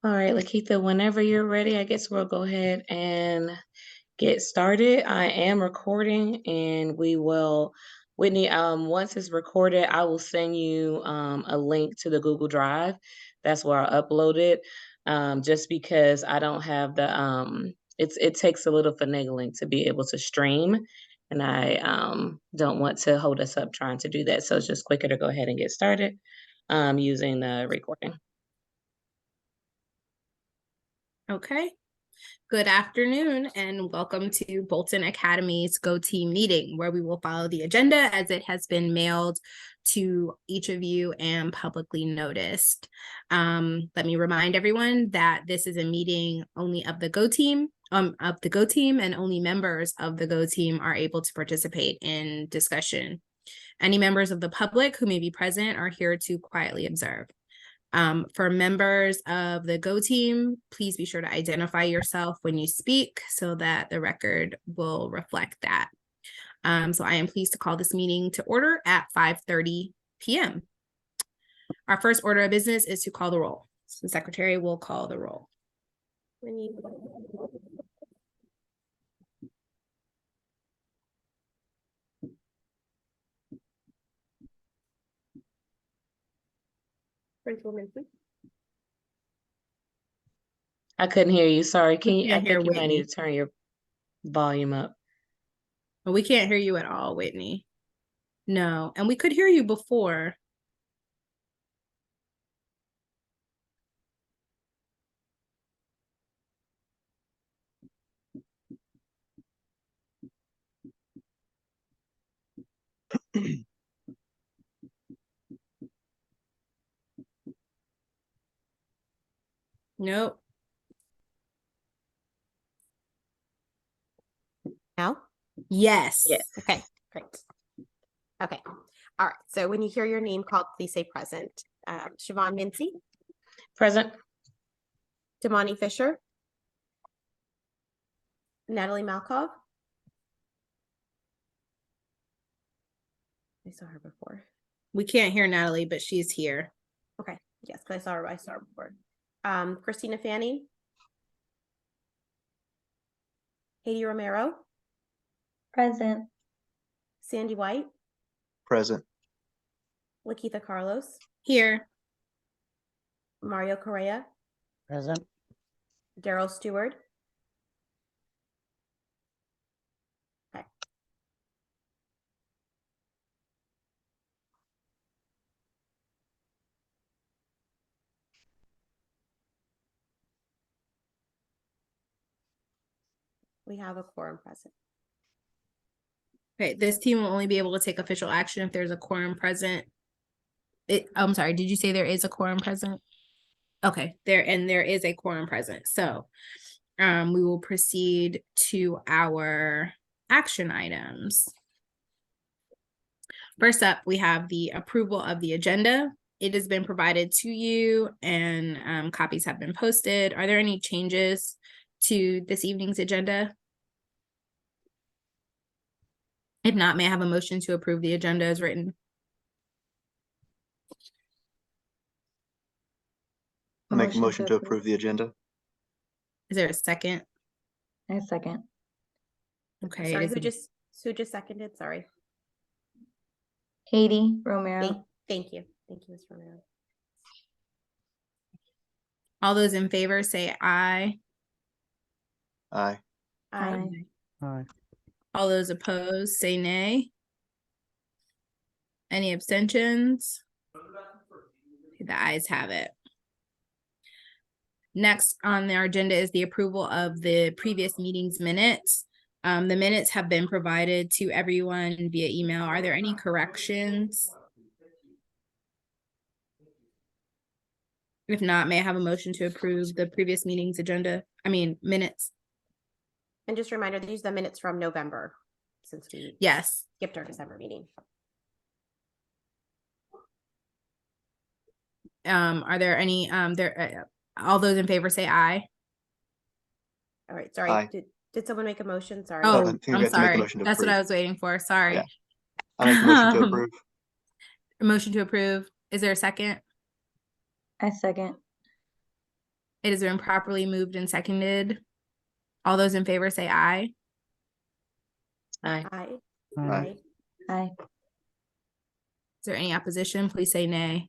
All right, Lakeitha, whenever you're ready, I guess we'll go ahead and get started. I am recording and we will, Whitney, once it's recorded, I will send you a link to the Google Drive. That's where I'll upload it. Just because I don't have the it takes a little finagling to be able to stream. And I don't want to hold us up trying to do that. So it's just quicker to go ahead and get started using the recording. Okay. Good afternoon and welcome to Bolton Academy's Go Team meeting, where we will follow the agenda as it has been mailed to each of you and publicly noticed. Let me remind everyone that this is a meeting only of the Go Team, and only members of the Go Team are able to participate in discussion. Any members of the public who may be present are here to quietly observe. For members of the Go Team, please be sure to identify yourself when you speak so that the record will reflect that. So I am pleased to call this meeting to order at 5:30 p.m. Our first order of business is to call the roll. So the secretary will call the roll. Principal Mincy. I couldn't hear you. Sorry. Can you? I Can't hear think you might Whitney. need to turn your volume up. Well, we can't hear you at all, Whitney. No, and we could hear you before. Nope. No? Yes. Yes. Okay, great. Okay. All right. So when you hear your name called, please say present. Siobhan Mincy, Present. Damani Fisher, Natalie Malkov. I saw her before. We can't hear Natalie, but she's here. Okay. Yes, because I saw her before. Christina Fanning, Haiti Romero, Present. Sandy White, Present. Lakeitha Carlos, Here. Mario Correa, Present. Daryl Stewart. Okay. We have a quorum present. Okay, this team will only be able to take official action if there's a quorum present. I'm sorry, did you say there is a quorum present? Okay, there is a quorum present. So we will proceed to our action items. First up, we have the approval of the agenda. It has been provided to you and copies have been posted. Are there any changes to this evening's agenda? If not, may I have a motion to approve the agenda as written? I'll make a motion to approve the agenda. Is there a second? I second. Okay. Sorry, who just seconded? Sorry. Haiti Romero. Thank you. Thank you, Ms. Romero. All those in favor say aye. Aye. Aye. Aye. All those opposed say nay. Any abstentions? The ayes have it. Next on our agenda is the approval of the previous meeting's minutes. The minutes have been provided to everyone via email. Are there any corrections? If not, may I have a motion to approve the previous meeting's minutes? And just a reminder, these are the minutes from November, since we Yes. skipped our December meeting. Are there any all those in favor say aye. All right, sorry. Aye. Did someone make a motion? Sorry. Oh, I think we I'm have to make a sorry. motion to That's what approve. I was waiting for. Sorry. Yeah. I make a motion to approve. A motion to approve. Is there a second? I second. It has been properly moved and seconded. All those in favor say aye. Aye. Aye. Aye. Aye. Is there any opposition? Please say nay.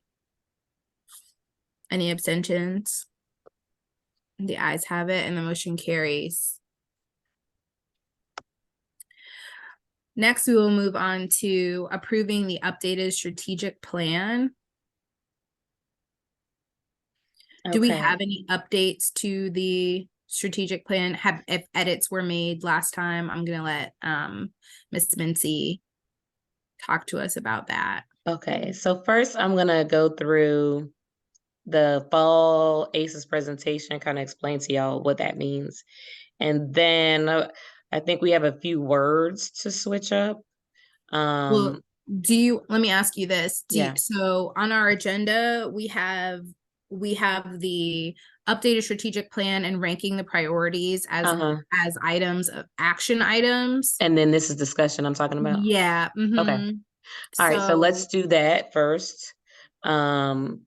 Any abstentions? The ayes have it and the motion carries. Next, we will move on to approving the updated strategic plan. Do we Okay. have any updates to the strategic plan? If edits were made last time, I'm gonna let Ms. Mincy talk to us about that. Okay, so first I'm gonna go through the fall ACES presentation, kind of explain to y'all what that means. And then I think we have a few words to switch up. Well, let me ask you this. Yeah. So on our agenda, we have the updated strategic plan and ranking the priorities as items of action items. And then this is discussion I'm talking about. Yeah. Okay. All right, so let's do that first. Boom.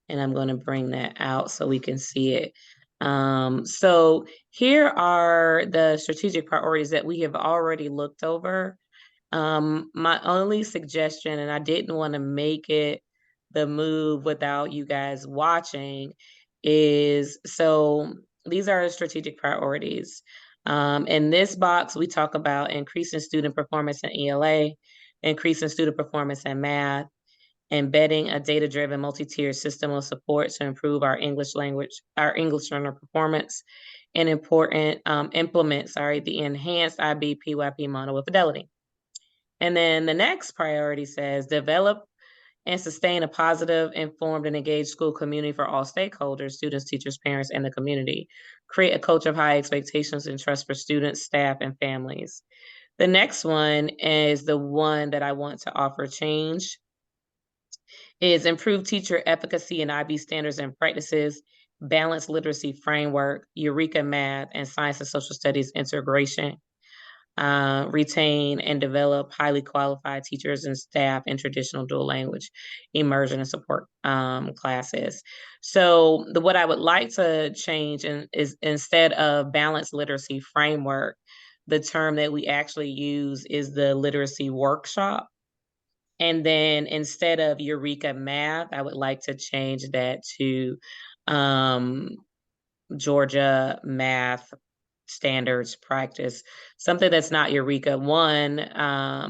And I'm going to bring that out so we can see it. So here are the strategic priorities that we have already looked over. My only suggestion, and I didn't want to make it the move without you guys watching, is so these are strategic priorities. In this box, we talk about increasing student performance in ELA, increasing student performance in math, embedding a data-driven multi-tiered system of support to improve our English learner performance, and implement the enhanced IB PYP model with Fidelity. And then the next priority says develop and sustain a positive, informed, and engaged school community for all stakeholders, students, teachers, parents, and the community. Create a culture of high expectations and trust for students, staff, and families. The next one is the one that I want to offer change, is improve teacher efficacy and IB standards and practices, balanced literacy framework, Eureka Math, and science and social studies integration. Retain and develop highly qualified teachers and staff in traditional dual language immersion and support classes. So what I would like to change is instead of balanced literacy framework, the term that we actually use is the literacy workshop. And then instead of Eureka Math, I would like to change that to Georgia Math Standards Practice, something that's not Eureka. One,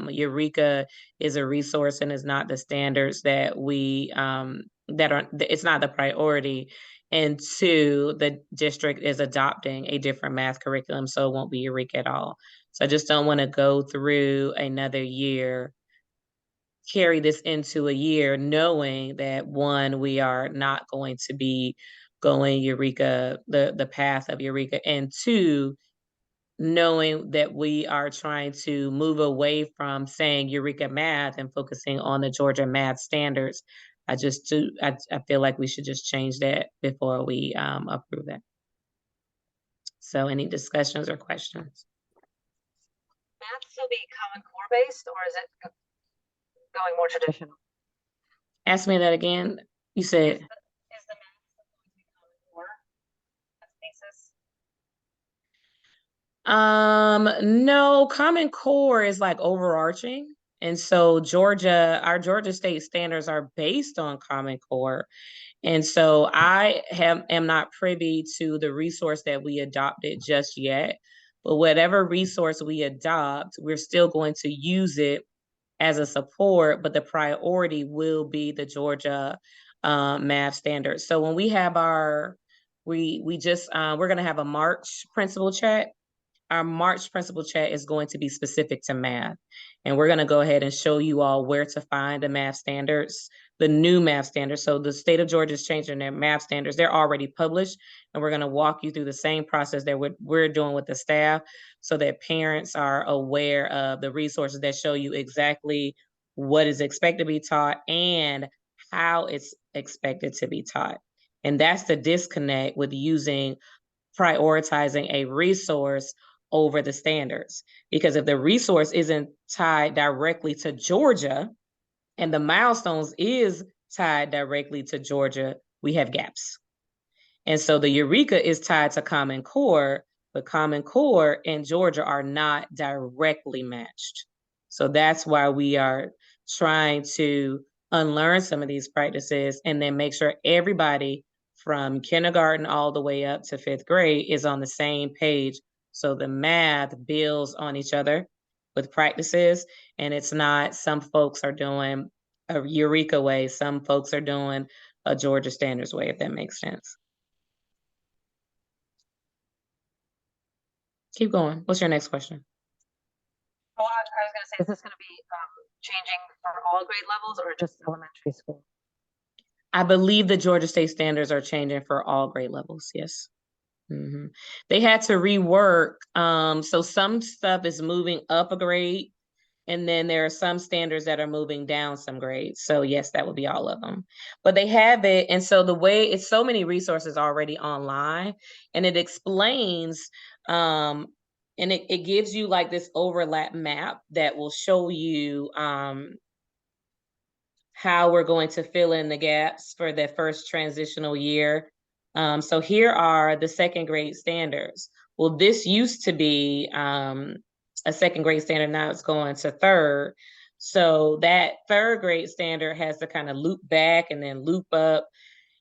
Eureka is a resource and is not the standards that we, it's not the priority. And two, the district is adopting a different math curriculum, so it won't be Eureka at all. So I just don't want to go through another year, carry this into a year, knowing that one, we are not going to be going Eureka, the path of Eureka, and two, knowing that we are trying to move away from saying Eureka Math and focusing on the Georgia Math Standards. I feel like we should just change that before we approve that. So any discussions or questions? Math still be Common Core based, or is it going more traditional? Ask me that again. You said. Is the math still going to be Common Core as basis? No, Common Core is like overarching. And so our Georgia State standards are based on Common Core. And so I am not privy to the resource that we adopted just yet, but whatever resource we adopt, we're still going to use it as a support, but the priority will be the Georgia math standards. So when we have we're going to have a March principal chat. Our March principal chat is going to be specific to math. And we're going to go ahead and show you all where to find the math standards, the new math standards. So the state of Georgia is changing their math standards. They're already published, and we're going to walk you through the same process that we're doing with the staff so that parents are aware of the resources that show you exactly what is expected to be taught and how it's expected to be taught. And that's the disconnect with prioritizing a resource over the standards. Because if the resource isn't tied directly to Georgia, and the milestones is tied directly to Georgia, we have gaps. And so the Eureka is tied to Common Core, but Common Core and Georgia are not directly matched. So that's why we are trying to unlearn some of these practices and then make sure everybody from kindergarten all the way up to 5th grade is on the same page. So the math builds on each other with practices, and it's not some folks are doing a Eureka way, some folks are doing a Georgia Standards way, if that makes sense. Keep going. What's your next question? Oh, I was gonna say, is this gonna be changing for all grade levels or just elementary school? I believe the Georgia State standards are changing for all grade levels. Yes. They had to rework. So some stuff is moving up a grade, and then there are some standards that are moving down some grades. So yes, that would be all of them. But they have it, and so the way it's so many resources already online, and it explains, and it gives you like this overlap map that will show you how we're going to fill in the gaps for the first transitional year. So here are the 2nd grade standards. Well, this used to be a 2nd grade standard, now it's going to 3rd. So that 3rd grade standard has to kind of loop back and then loop up.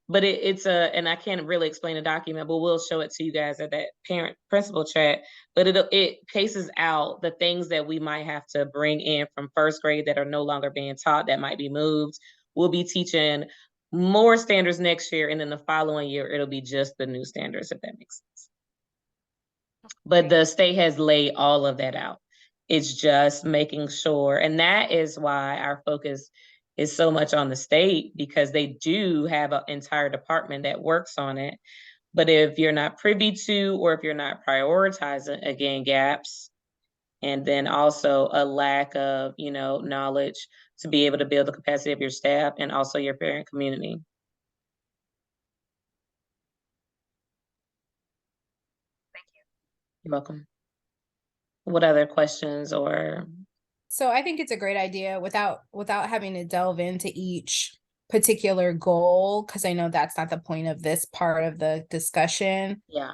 But it's and I can't really explain the document, but we'll show it to you guys at that parent principal chat. But it paces out the things that we might have to bring in from 1st grade that are no longer being taught, that might be moved. We'll be teaching more standards next year, and then the following year, it'll be just the new standards, if that makes sense. But the state has laid all of that out. It's just making sure, and that is why our focus is so much on the state, because they do have an entire department that works on it. But if you're not privy to, or if you're not prioritizing, again, gaps, and then also a lack of, knowledge to be able to build the capacity of your staff and also your parent community. Thank you. You're welcome. What other questions or? So I think it's a great idea without having to delve into each particular goal, because I know that's not the point of this part of the discussion. Yeah.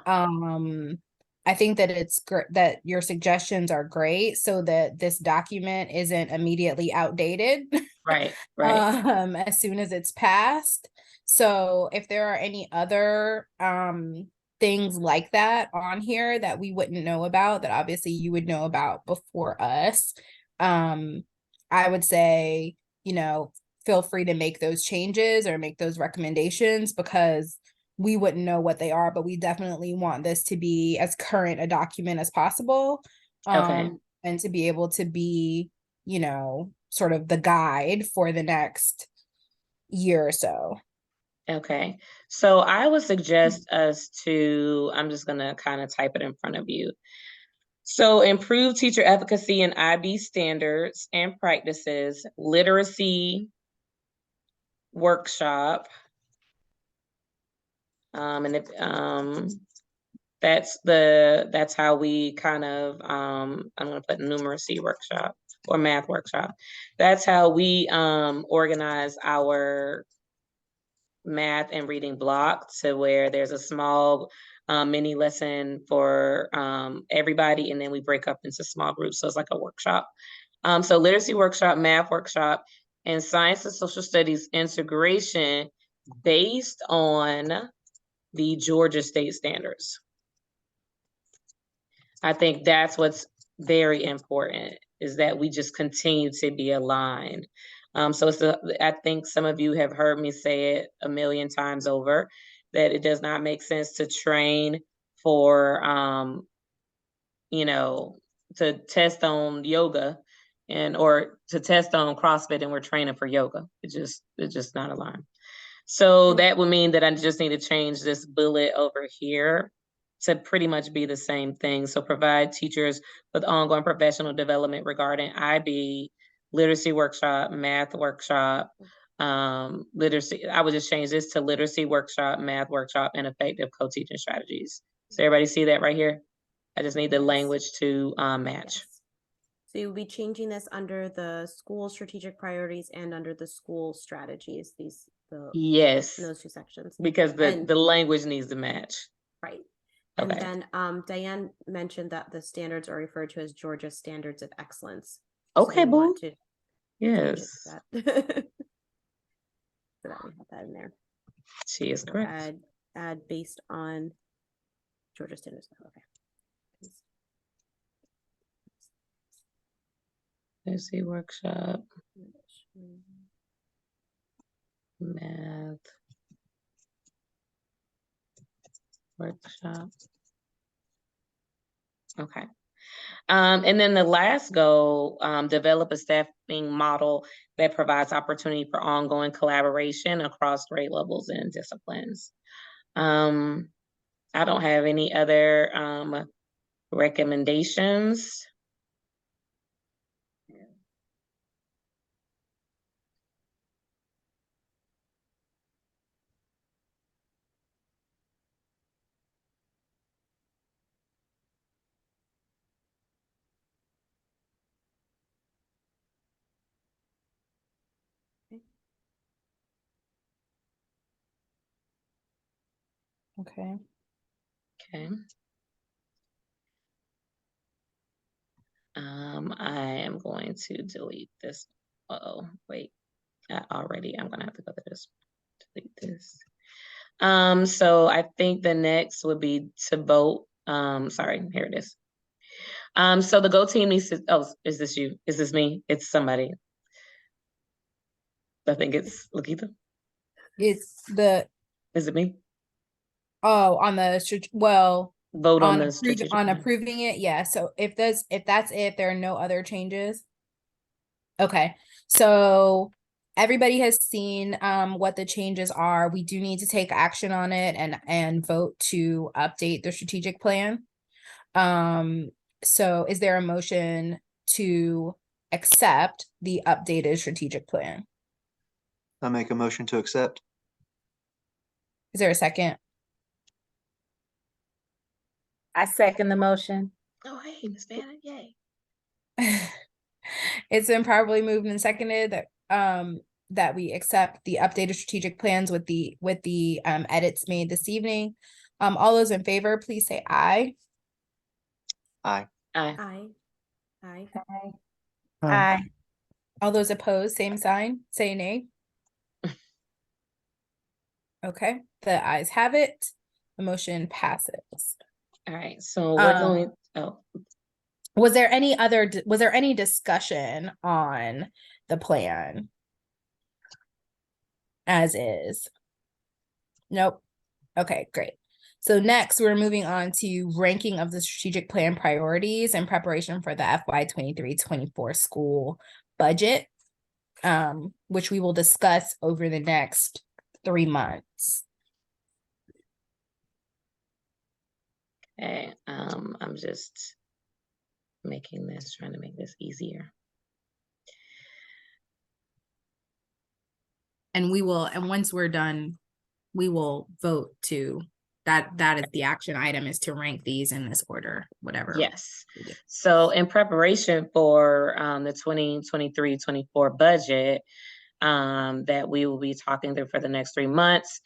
I think that it's great that your suggestions are great, so that this document isn't immediately outdated. Right. As soon as it's passed. So if there are any other things like that on here that we wouldn't know about, that obviously you would know about before us, I would say, feel free to make those changes or make those recommendations, because we wouldn't know what they are, but we definitely want this to be as current a document as possible. Okay. And to be able to be, sort of the guide for the next year or so. Okay. So I would suggest us to, I'm just going to kind of type it in front of you. So improve teacher efficacy in IB standards and practices, literacy workshop. And if that's how we kind of I'm going to put numeracy workshop or math workshop. That's how we organize our math and reading block, to where there's a small mini lesson for everybody, and then we break up into small groups, so it's like a workshop. So literacy workshop, math workshop, and science and social studies integration based on the Georgia State standards. I think that's what's very important, is that we just continue to be aligned. So I think some of you have heard me say it a million times over, that it does not make sense to train for, to test on yoga or to test on CrossFit and we're training for yoga. It's just not aligned. So that would mean that I just need to change this bullet over here to pretty much be the same thing. So provide teachers with ongoing professional development regarding IB, literacy workshop, math workshop, literacy. I would just change this to literacy workshop, math workshop, and effective co-teaching strategies. So everybody see that right here? I just need the language to match. Yes. So you'll be changing this under the school strategic priorities and under the school strategies, Yes, those two sections, because And- the language needs to match. right? And Okay. then Diane mentioned that the standards are referred to as Georgia Standards of Excellence. Okay, you want boo. to change it Yes, to that. So that we have that in there. she is correct. Add based on Georgia Standards. Okay. Literacy workshop, math workshop. Okay. And then the last goal, develop a staffing model that provides opportunity for ongoing collaboration across grade levels and disciplines. I don't have any other recommendations. Okay. Okay. I am going to delete this. Uh-oh, wait. I'm gonna have to go to this. Delete this. So I think the next would be to vote. Sorry, here it is. So the Go team needs to, oh, is this you? Is this me? It's somebody. I think it's Lakita. It's the, Is it me? on the, Vote on the on strategic plan. approving it, yeah. So if that's it, there are no other changes. Okay, so everybody has seen what the changes are. We do need to take action on it and vote to update the strategic plan. So is there a motion to accept the updated strategic plan? I make a motion to accept. Is there a second? I second the motion. Oh, hey, Miss Vanna, yay. It's been properly moved and seconded that we accept the updated strategic plans with the edits made this evening. All those in favor, please say aye. Aye. Aye. Aye. Aye. All those opposed, same sign, say nay. Okay, the ayes have it. The motion passes. All right, so we're going, Was there any discussion on the plan as is? Nope. Okay, great. So next, we're moving on to ranking of the strategic plan priorities in preparation for the FY 23-24 school budget, which we will discuss over the next 3 months. okay, I'm just trying to make this easier. And once we're done, we will vote to that is the action item, is to rank these in this order, whatever. Yes. So in preparation for the 2023-24 budget that we will be talking through for the next 3 months,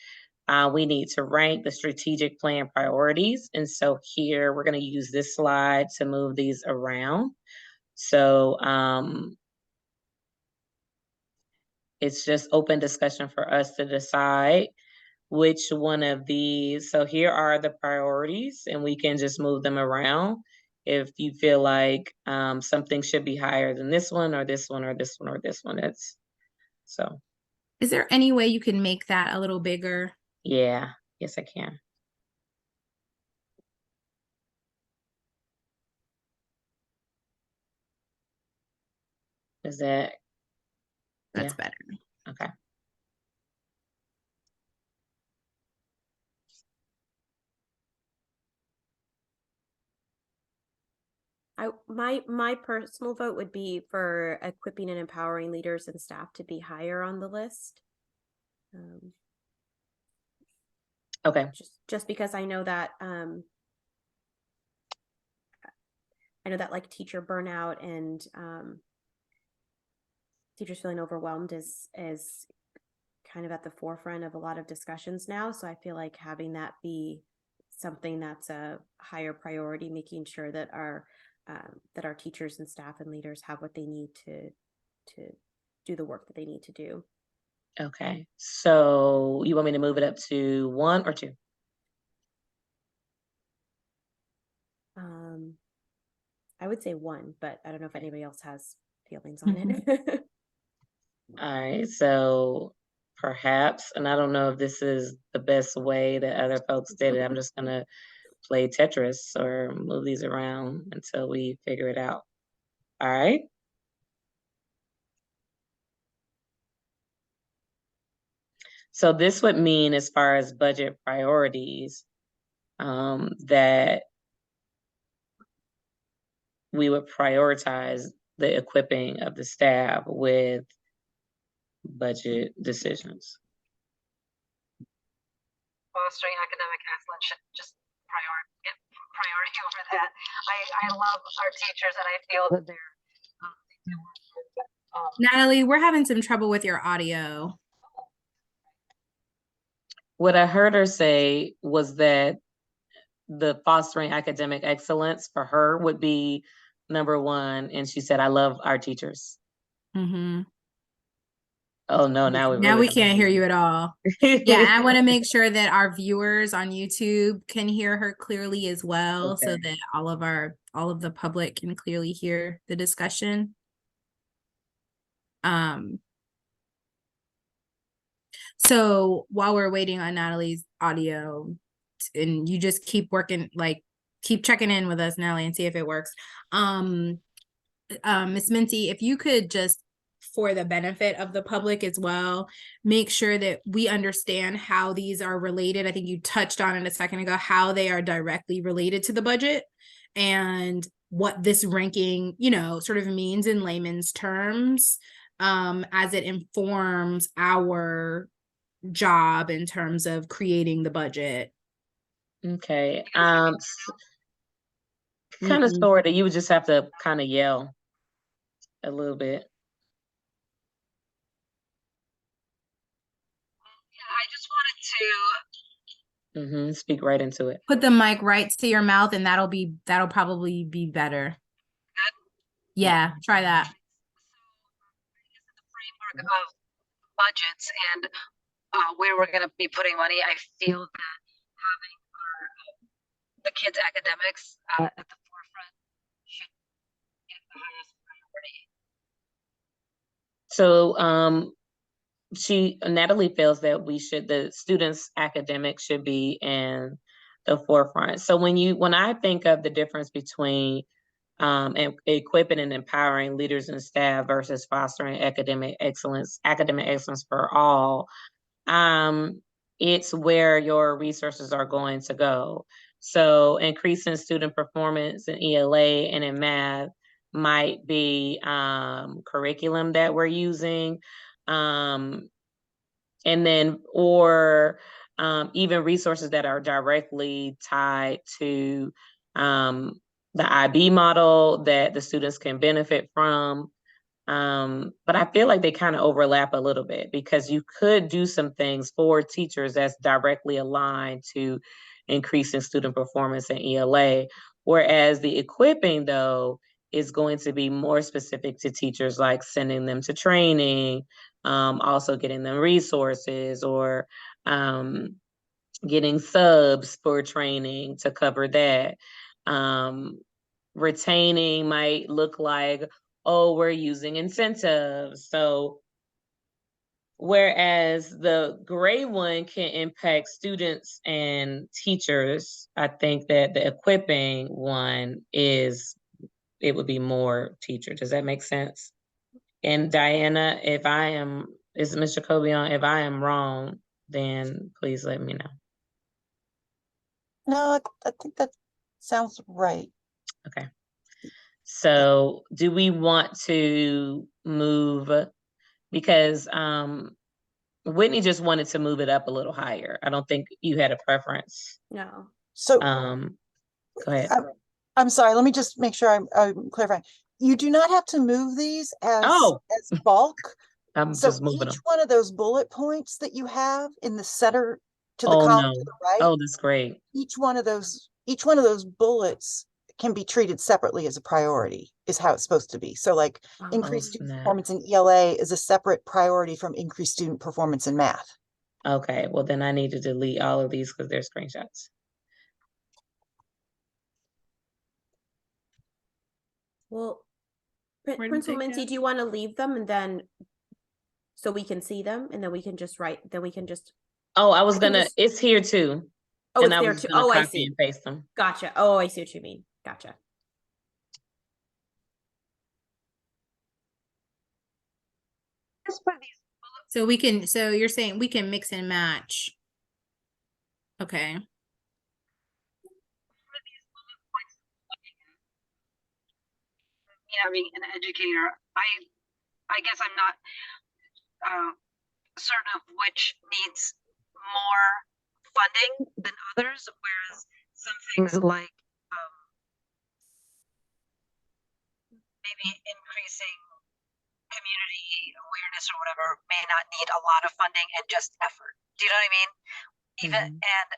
we need to rank the strategic plan priorities. And so here we're going to use this slide to move these around. So it's just open discussion for us to decide which one of these. So here are the priorities, and we can just move them around if you feel like something should be higher than this one or this one or this one or this one. It's so. Is there any way you can make that a little bigger? Yeah, yes, I can. Is that? That's Yeah. better. Okay. My personal vote would be for equipping and empowering leaders and staff to be higher on the list. Okay. Just because I know that know that like teacher burnout and teachers feeling overwhelmed is kind of at the forefront of a lot of discussions now. So I feel like having that be something that's a higher priority, making sure that our teachers and staff and leaders have what they need to do the work that they need to do. Okay, so you want me to move it up to 1 or 2? I would say 1, but I don't know if anybody else has feelings on it. All right, so perhaps, and I don't know if this is the best way that other folks did it. I'm just gonna play Tetris or move these around until we figure it out. All right. So this would mean, as far as budget priorities, that we would prioritize the equipping of the staff with budget decisions. Fostering academic excellence should just get priority over that. I love our teachers and I feel that they're they do work hard, but, Natalie, we're having some trouble with your audio. What I heard her say was that the fostering academic excellence for her would be number 1. And she said, I love our teachers. Mm-hmm. Oh no, now we can't hear you at all. Yeah, I want to make sure that our viewers on YouTube can hear her clearly as well, so Okay. that all of the public can clearly hear the discussion. So while we're waiting on Natalie's audio, and you just keep working, like keep checking in with us, Natalie, and see if it works. Ms. Minty, if you could just, for the benefit of the public as well, make sure that we understand how these are related. I think you touched on it a second ago, how they are directly related to the budget and what this ranking, sort of means in layman's terms, as it informs our job in terms of creating the budget. Okay. Kind of sort of, you would just have to kind of yell a little bit. yeah, I just wanted to Speak right into it. Put the mic right to your mouth, and that'll probably be better. Yeah, try that. the framework of budgets and where we're going to be putting money. I feel that having the kids' academics at the forefront should get the highest priority. So Natalie feels that the students' academics should be in the forefront. So when I think of the difference between and equipping and empowering leaders and staff versus fostering academic excellence for all, it's where your resources are going to go. So increasing student performance in ELA and in math might be curriculum that we're using, and then even resources that are directly tied to the IB model that the students can benefit from. But I feel like they kind of overlap a little bit, because you could do some things for teachers that's directly aligned to increasing student performance in ELA, whereas the equipping, though, is going to be more specific to teachers, like sending them to training, also getting them resources, or getting subs for training to cover that. Retaining might look like, oh, we're using incentives. So whereas the gray one can impact students and teachers, I think that the equipping one it would be more teacher. Does that make sense? And Diana, is Ms. Jacoby on? If I am wrong, then please let me know. No, I think that sounds right. Okay. So do we want to move, because Whitney just wanted to move it up a little higher. I don't think you had a preference. No. So Go ahead. I'm sorry, let me just make sure I'm clarifying. You do not have to move these Oh, as bulk. I'm So just moving each them. one of those bullet points that you have in the center to the Oh, column no. to the right, Oh, that's great. each one of those bullets can be treated separately as a priority, is how it's supposed to be. So like Oh, increased student snap. performance in ELA is a separate priority from increased student performance in math. Okay, well then I need to delete all of these because they're screenshots. well, Where did Principal they Mincy, go? do you want to leave them and then so we can see them and then we can just Oh, I was I can gonna, just- it's here too. oh, And it's I there was too. gonna Oh, I copy see. and paste them. Gotcha. Oh, I see what you mean. Gotcha. Just for these So we can, so you're saying we can mix and match. Okay. me not being an educator, I guess I'm not certain of which needs more funding than others, whereas some things like maybe increasing community awareness or whatever may not need a lot of funding and just effort. Do you know what I mean? Even and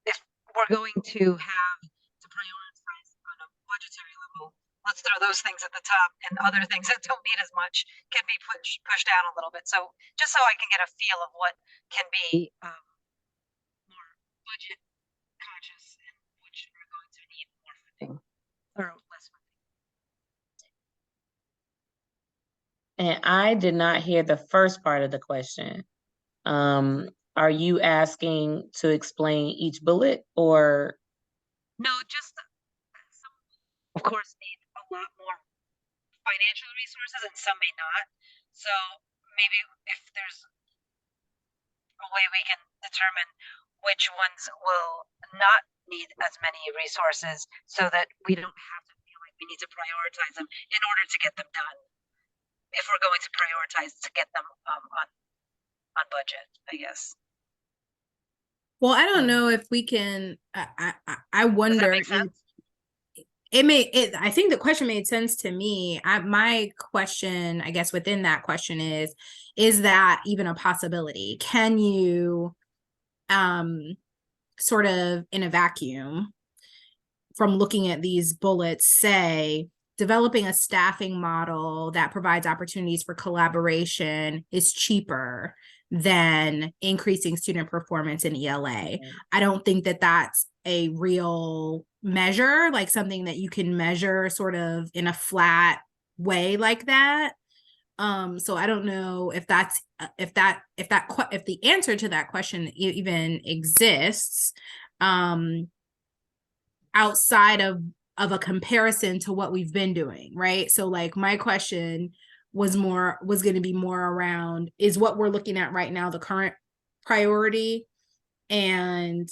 if we're going to have to prioritize on a budgetary level, let's throw those things at the top, and other things that don't need as much can be pushed down a little bit. So just so I can get a feel of what can be more budget conscious and which are going to need more funding or less funding. And I did not hear the first part of the question. Are you asking to explain each bullet or? No, just some, of course, need a lot more financial resources and some may not. So maybe if there's a way we can determine which ones will not need as many resources so that we don't have to feel like we need to prioritize them in order to get them done. If we're going to prioritize to get them on budget, I guess. Well, I don't know if we can, I Does wonder. that make sense? I think the question made sense to me. My question, I guess, within that question is that even a possibility? Can you, sort of in a vacuum from looking at these bullets, say, developing a staffing model that provides opportunities for collaboration is cheaper than increasing student performance in ELA. I don't think that that's a real measure, like something that you can measure sort of in a flat way like that. So I don't know if that's if the answer to that question even exists outside of a comparison to what we've been doing, right? So like my question was going to be more around, is what we're looking at right now the current priority? And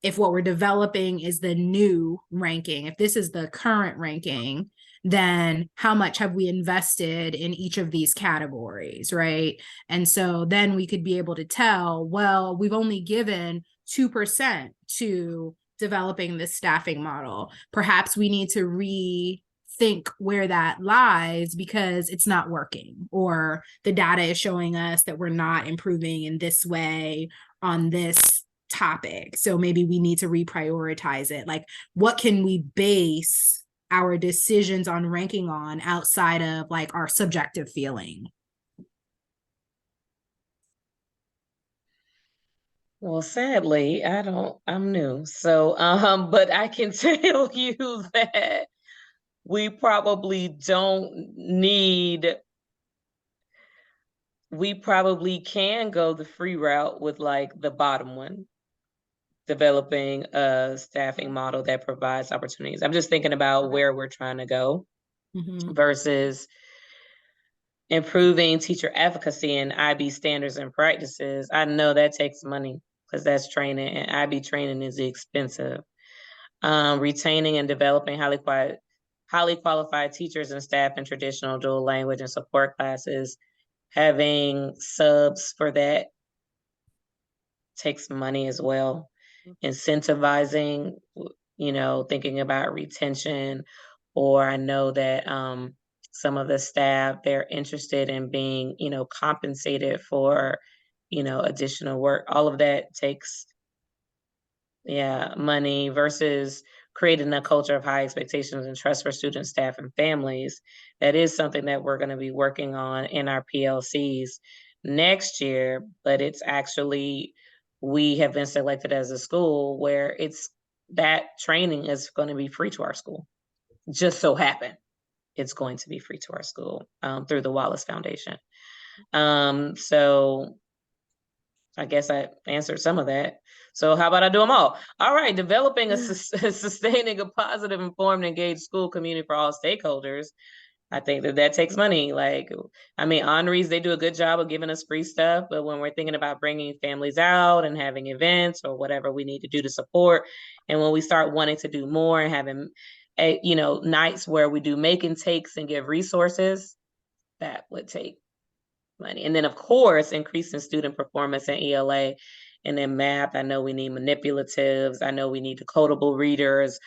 if what we're developing is the new ranking, if this is the current ranking, then how much have we invested in each of these categories, right? And so then we could be able to tell, well, we've only given 2% to developing this staffing model. Perhaps we need to rethink where that lies because it's not working, or the data is showing us that we're not improving in this way on this topic. So maybe we need to reprioritize it. Like, what can we base our decisions on ranking on outside of like our subjective feeling? Well, sadly, I'm new. So, but I can tell you that we probably can go the free route with like the bottom one, developing a staffing model that provides opportunities. I'm just thinking about where we're trying to go versus improving teacher efficacy and IB standards and practices. I know that takes money because that's training, and IB training is expensive. Retaining and developing highly qualified teachers and staff in traditional dual language and support classes, having subs for that takes money as well. Incentivizing thinking about retention, or I know that some of the staff, they're interested in being, compensated for, additional work. All of that takes, money versus creating a culture of high expectations and trust for students, staff, and families. That is something that we're going to be working on in our PLCs next year, but it's actually, we have been selected as a school where that training is going to be free to our school. Just so happen it's going to be free to our school through the Wallace Foundation. So I guess I answered some of that. So how about I do them all? All right, developing sustaining a positive, informed, engaged school community for all stakeholders. I think that takes money. Honorees, they do a good job of giving us free stuff, but when we're thinking about bringing families out and having events or whatever we need to do to support, and when we start wanting to do more and having nights where we do make and takes and give resources, that would take money. And then of course, increasing student performance in ELA and in math. I know we need manipulatives. I know we need decodable readers.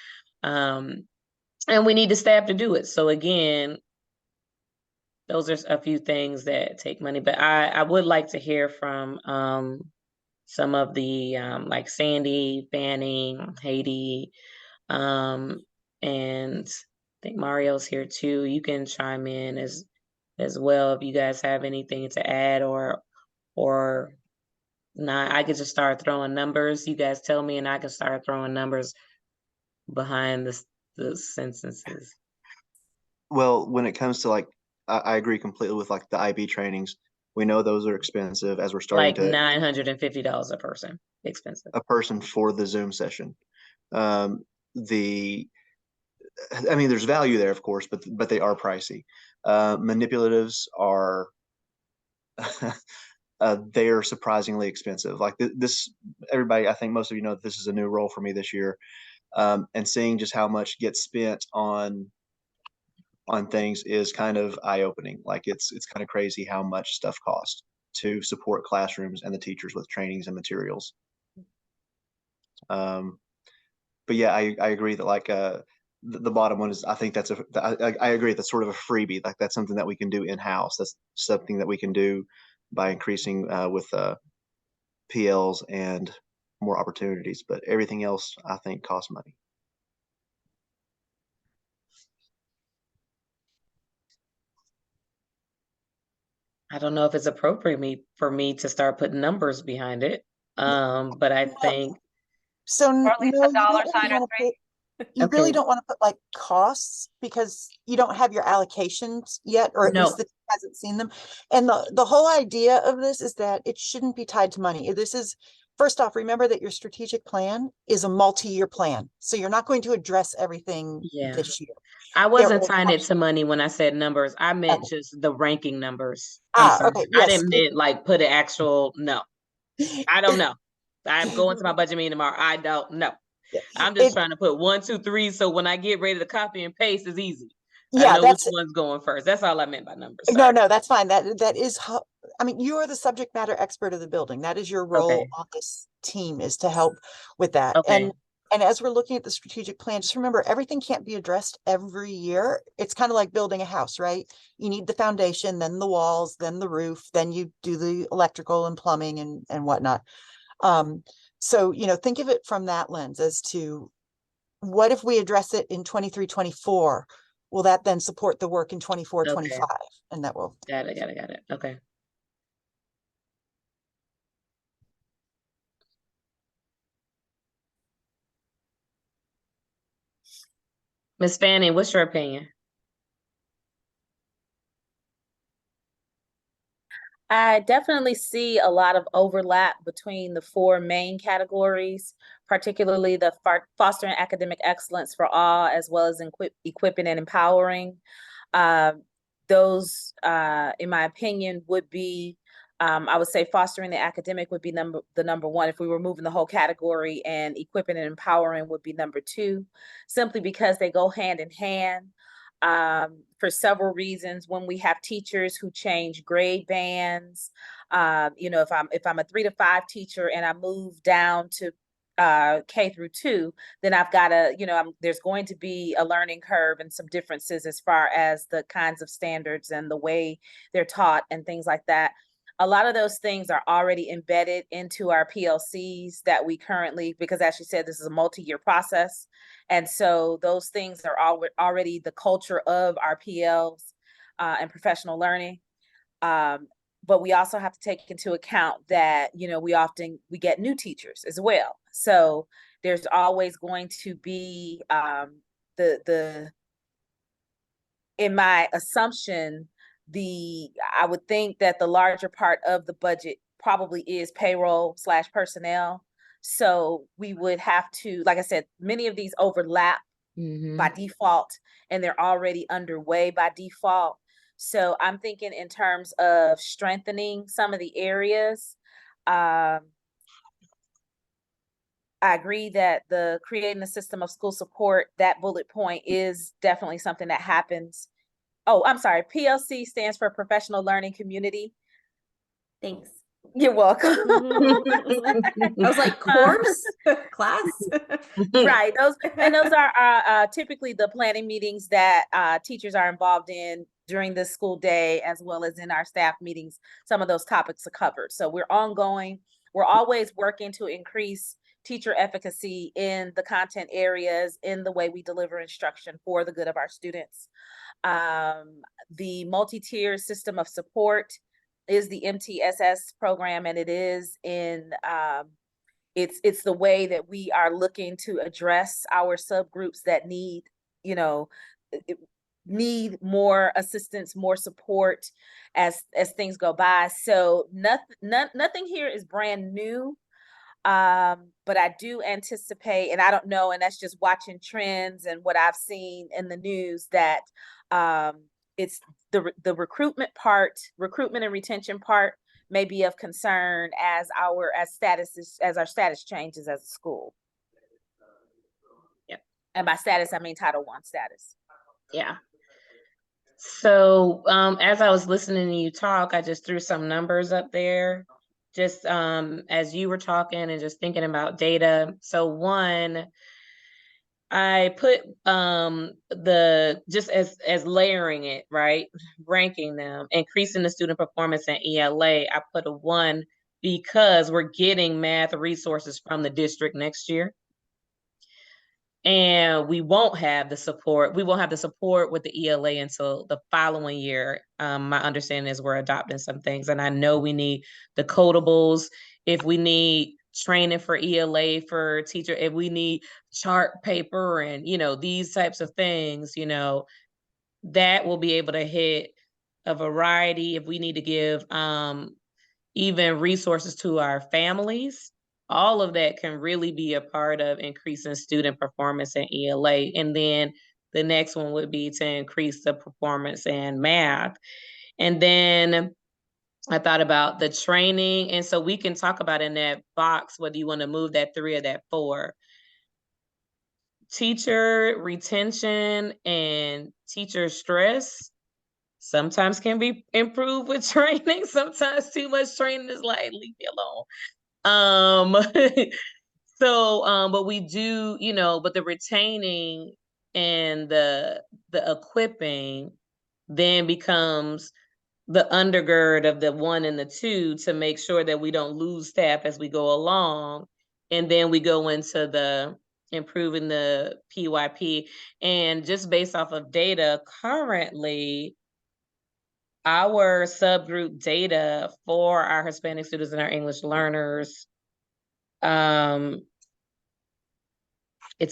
And we need the staff to do it. So again, those are a few things that take money, but I would like to hear from some of the like Sandy, Fanning, Haiti, and I think Mario's here too. You can chime in as well if you guys have anything to add or not. I could just start throwing numbers. You guys tell me, and I can start throwing numbers behind the sentences. Well, when it comes to I agree completely with the IB trainings. We know those are expensive as we're starting Like $950 a person, expensive. a person for the Zoom session. There's value there, of course, but they are pricey. Manipulatives are they are surprisingly expensive. This, everybody, I think most of you know that this is a new role for me this year, and seeing just how much gets spent on things is kind of eye-opening. It's kind of crazy how much stuff costs to support classrooms and the teachers with trainings and materials. But yeah, I agree that the bottom one is, I think I agree that's sort of a freebie. That's something that we can do in-house. That's something that we can do by increasing with PLs and more opportunities. But everything else, I think, costs money. I don't know if it's appropriate for me to start putting numbers behind it. But I think So Or at least no, a dollar sign or three. you really Okay. don't want to put costs because you don't have your allocations yet, or at No. least the team hasn't seen them. And the whole idea of this is that it shouldn't be tied to money. This is, first off, remember that your strategic plan is a multi-year plan. So you're not going to address everything this year. I wasn't will tying it to money when I said numbers. I meant just the ranking numbers. I'm sorry. Okay, I yes. didn't mean put an actual, no. I don't know. I'm going to my budget meeting tomorrow. I don't know. I'm just trying to put 1, 2, 3. So when I get ready to copy and paste, it's easy. Yeah, I know which one's going first. That's all I meant by numbers. No, that's fine. That is how, you are the subject matter expert of the building. That is your role on this team, is to help with that. Okay. And as we're looking at the strategic plan, just remember, everything can't be addressed every year. It's kind of like building a house, right? You need the foundation, then the walls, then the roof, then you do the electrical and plumbing and whatnot. So, think of it from that lens as to what if we address it in 23, 24? Will that then support the work in 24, 25? And that will. Got it. Okay. Ms. Fanning, what's your opinion? I definitely see a lot of overlap between the 4 main categories, particularly the fostering academic excellence for all, as well as equipping and empowering. Those, in my opinion, would be, I would say fostering the academic would be the number 1 if we were moving the whole category, and equipping and empowering would be number 2, simply because they go hand in hand. For several reasons. When we have teachers who change grade bands, if I'm a 3 to 5 teacher and I move down to K through 2, then I've got to, there's going to be a learning curve and some differences as far as the kinds of standards and the way they're taught and things like that. A lot of those things are already embedded into our PLCs that we currently, because as you said, this is a multi-year process. And so those things are already the culture of our PLs and professional learning. But we also have to take into account that, we get new teachers as well. So there's always going to be in my assumption, I would think that the larger part of the budget probably is payroll / personnel. So we would have to, like I said, many of these overlap by default, and they're already underway by default. So I'm thinking in terms of strengthening some of the areas. I agree that creating the system of school support, that bullet point is definitely something that happens. Oh, I'm sorry. PLC stands for Professional Learning Community. Thanks. You're welcome. I was like, course, class. Right. Those are typically the planning meetings that teachers are involved in during the school day, as well as in our staff meetings. Some of those topics are covered. So we're ongoing. We're always working to increase teacher efficacy in the content areas, in the way we deliver instruction for the good of our students. The multi-tier system of support is the MTSS program, and it is in it's the way that we are looking to address our subgroups that need more assistance, more support as things go by. So nothing here is brand new, but I do anticipate, and I don't know, and that's just watching trends and what I've seen in the news, that it's the recruitment and retention part may be of concern as our status changes as a school. Yep. And by status, I mean Title I status. Yeah. So as I was listening to you talk, I just threw some numbers up there, just as you were talking and just thinking about data. So one, I put just as layering it, right? Ranking them, increasing the student performance in ELA. I put a 1 because we're getting math resources from the district next year. And we won't have the support. We won't have the support with the ELA until the following year. My understanding is we're adopting some things, and I know we need the codables. If we need training for ELA for teacher, if we need chart paper and, these types of things, that will be able to hit a variety. If we need to give even resources to our families, all of that can really be a part of increasing student performance in ELA. And then the next one would be to increase the performance in math. And then I thought about the training. And so we can talk about in that box, whether you want to move that 3 or that 4. Teacher retention and teacher stress sometimes can be improved with training. Sometimes too much training is like, leave me alone. But we do, but the retaining and the equipping then becomes the undergird of the 1 and the 2 to make sure that we don't lose staff as we go along. And then we go into the improving the PYP. And just based off of data, currently, our subgroup data for our Hispanic students and our English learners, it's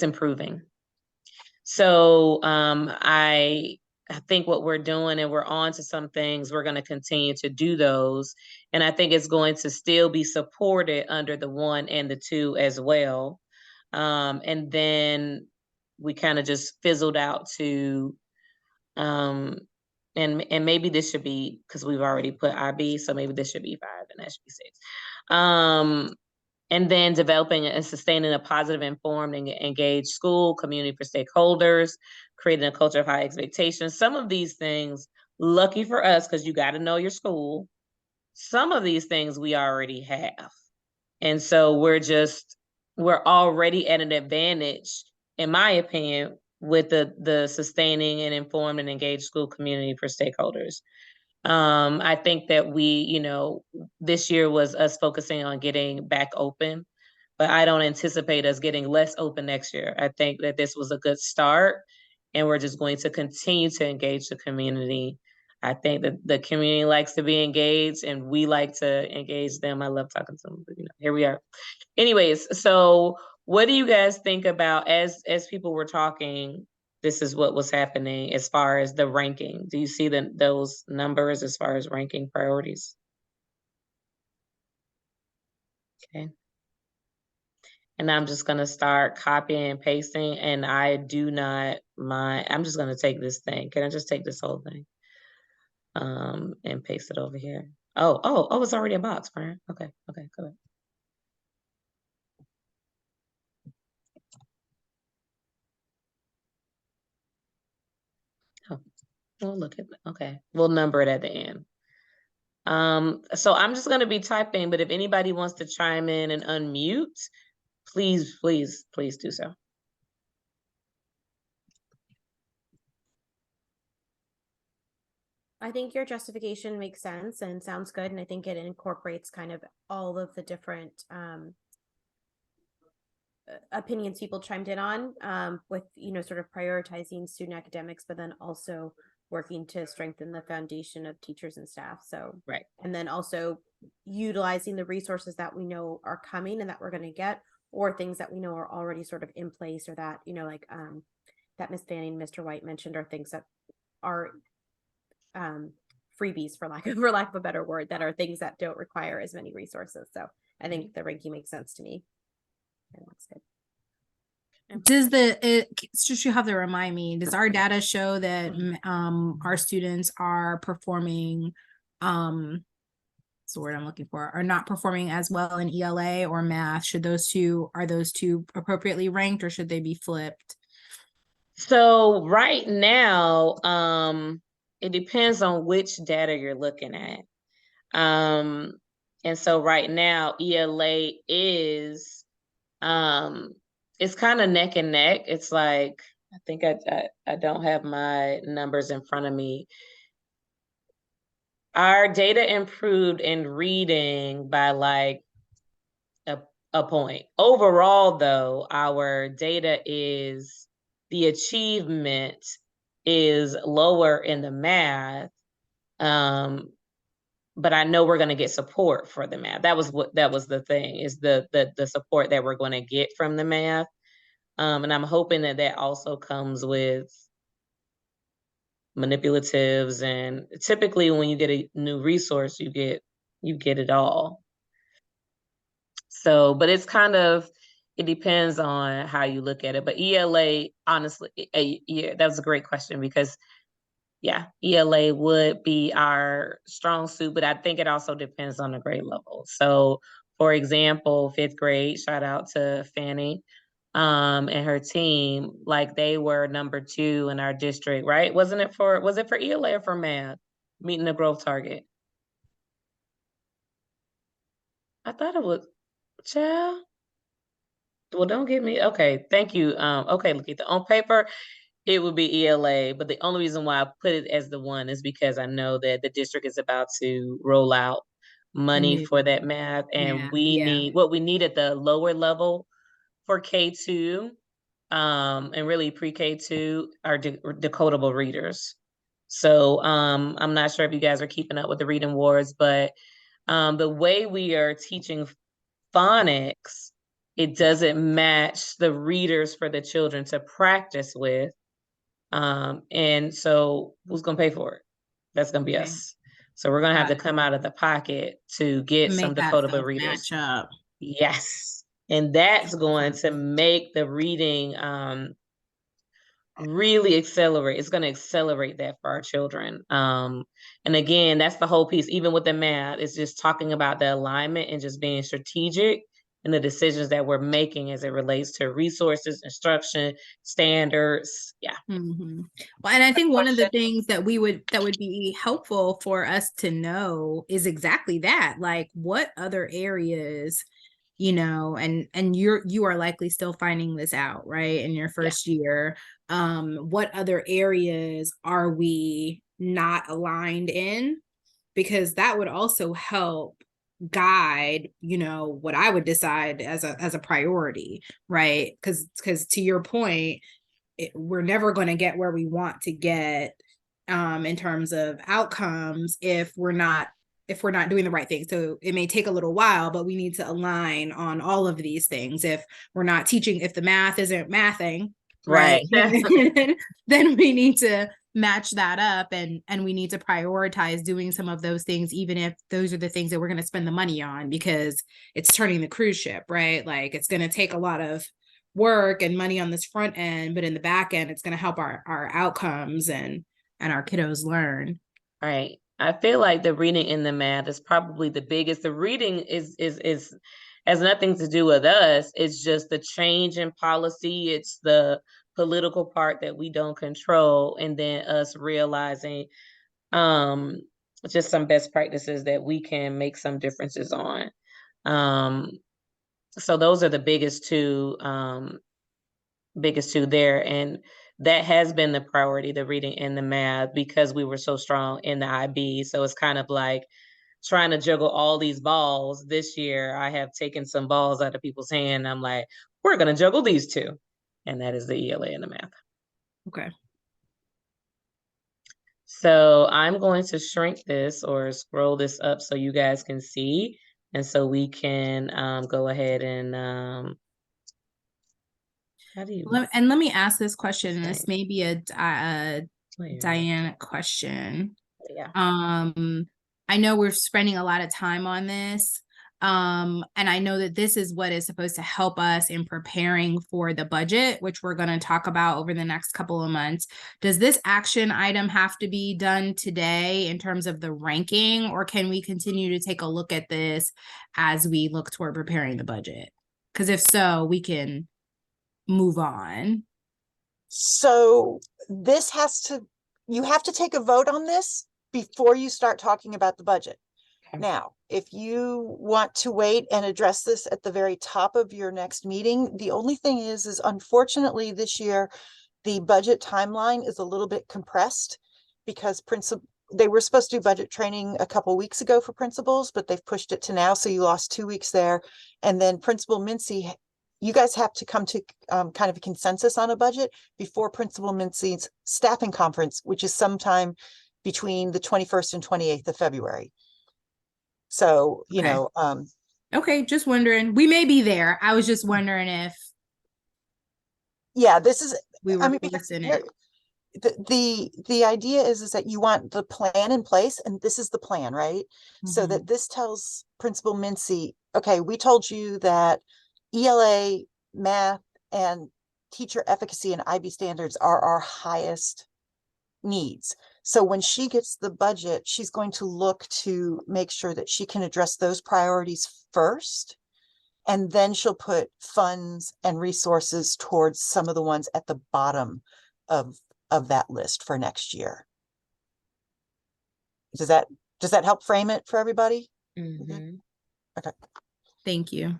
improving. So I think what we're doing, and we're on to some things, we're going to continue to do those. And I think it's going to still be supported under the 1 and the 2 as well. And then we kind of just fizzled out to, and maybe this should be, because we've already put IB, so maybe this should be 5 and that should be 6. And then developing and sustaining a positive, informed, and engaged school community for stakeholders, creating a culture of high expectations. Some of these things, lucky for us, because you got to know your school, some of these things we already have. And so we're just we're already at an advantage, in my opinion, with the sustaining and informed and engaged school community for stakeholders. I think that we, this year was us focusing on getting back open, but I don't anticipate us getting less open next year. I think that this was a good start, and we're just going to continue to engage the community. I think that the community likes to be engaged, and we like to engage them. I love talking to them, but here we are. Anyways, so what do you guys think about, as people were talking, this is what was happening as far as the ranking? Do you see those numbers as far as ranking priorities? Okay. And I'm just gonna start copying and pasting, and I do not mind. I'm just gonna take this thing. Can I just take this whole thing? And paste it over here. Oh, it's already a box, Brian. Okay, go ahead. Oh, we'll look at, okay, we'll number it at the end. So I'm just gonna be typing, but if anybody wants to chime in and unmute, please do so. I think your justification makes sense and sounds good, and I think it incorporates kind of all of the different opinions people chimed in on, with sort of prioritizing student academics, but then also working to strengthen the foundation of teachers and staff. So right, and then also utilizing the resources that we know are coming and that we're going to get, or things that we know are already sort of in place, or that like that Ms. Fanning, Mr. White mentioned, are things that are freebies, for lack of a better word, that are things that don't require as many resources. So I think the ranking makes sense to me. And that's good. Just you have to remind me, does our data show that our students are performing, what's the word I'm looking for, are not performing as well in ELA or math? Are those two appropriately ranked, or should they be flipped? So right now, it depends on which data you're looking at. And so right now, ELA is, it's kind of neck and neck. It's like, I think I don't have my numbers in front of me. Our data improved in reading by like a point. Overall, though, our data is, the achievement is lower in the math. But I know we're going to get support for the math. That was the thing, is the support that we're going to get from the math. And I'm hoping that also comes with manipulatives, and typically when you get a new resource, you get it all. So, but it's kind of, it depends on how you look at it. But ELA, honestly, yeah, that was a great question, because yeah, ELA would be our strong suit, but I think it also depends on the grade level. So for example, 5th grade, shout out to Fanny and her team, like they were number 2 in our district, right? Was it for ELA or for math, meeting the growth target? I thought it was, child. Well, don't get me, okay, thank you. Okay, Lakeitha, on paper, it would be ELA, but the only reason why I put it as the 1 is because I know that the district is about to roll out money for that math, and we need, what we need at the lower level for K2, and really pre-K2, are decodable readers. So I'm not sure if you guys are keeping up with the reading wars, but the way we are teaching phonics, it doesn't match the readers for the children to practice with. And so who's gonna pay for it? That's gonna be us. So we're gonna have to come out of the pocket to get some decodable readers. Match up. Yes. And that's going to make the reading really accelerate. It's going to accelerate that for our children. And again, that's the whole piece. Even with the math, it's just talking about the alignment and just being strategic in the decisions that we're making as it relates to resources, instruction, standards. Yeah. Mm-hmm. Well, and I think one of the things that would be helpful for us to know is exactly that. Like, what other areas you know, and you are likely still finding this out, right, in your first year. What other areas are we not aligned in? Because that would also help guide, you know, what I would decide as a priority, right? Because to your point, we're never going to get where we want to get in terms of outcomes if we're not doing the right thing. So it may take a little while, but we need to align on all of these things. If we're not teaching, if the math isn't mathing, right, then we need to match that up, and we need to prioritize doing some of those things, even if those are the things that we're going to spend the money on, because it's turning the cruise ship, right? Like, it's going to take a lot of work and money on this front end, but in the back end, it's going to help our outcomes and our kiddos learn. Right. I feel like the reading and the math is probably the biggest. The reading is has nothing to do with us. It's just the change in policy. It's the political part that we don't control, and then us realizing just some best practices that we can make some differences on. So those are the biggest two there, and that has been the priority, the reading and the math, because we were so strong in the IB. So it's kind of like trying to juggle all these balls. This year I have taken some balls out of people's hand. I'm like, we're going to juggle these two, and that is the ELA and the math. Okay. So I'm going to shrink this or scroll this up so you guys can see, and so we can go ahead and how do you? And let me ask this question. And this may be a Diana question. Yeah. I know we're spending a lot of time on this. And I know that this is what is supposed to help us in preparing for the budget, which we're going to talk about over the next couple of months. Does this action item have to be done today in terms of the ranking, or can we continue to take a look at this as we look toward preparing the budget? Because if so, we can move on. So this you have to take a vote on this before you start talking about the budget. Okay. Now, if you want to wait and address this at the very top of your next meeting, the only thing is unfortunately this year, the budget timeline is a little bit compressed because they were supposed to do budget training a couple weeks ago for principals, but they've pushed it to now. So you lost 2 weeks there. And then Principal Mincy, you guys have to come to kind of a consensus on a budget before Principal Mincy's staffing conference, which is sometime between the 21st and 28th of February. So, you know, okay, just wondering. We may be there. I was just wondering if this is, we were the idea is that you want the plan in place, and this is the plan, right? Mm-hmm. So that this tells Principal Mincy, okay, we told you that ELA, math, and teacher efficacy and IB standards are our highest needs. So when she gets the budget, she's going to look to make sure that she can address those priorities first. And then she'll put funds and resources towards some of the ones at the bottom of that list for next year. Does that help frame it for everybody? Mm-hmm. Okay. Thank you.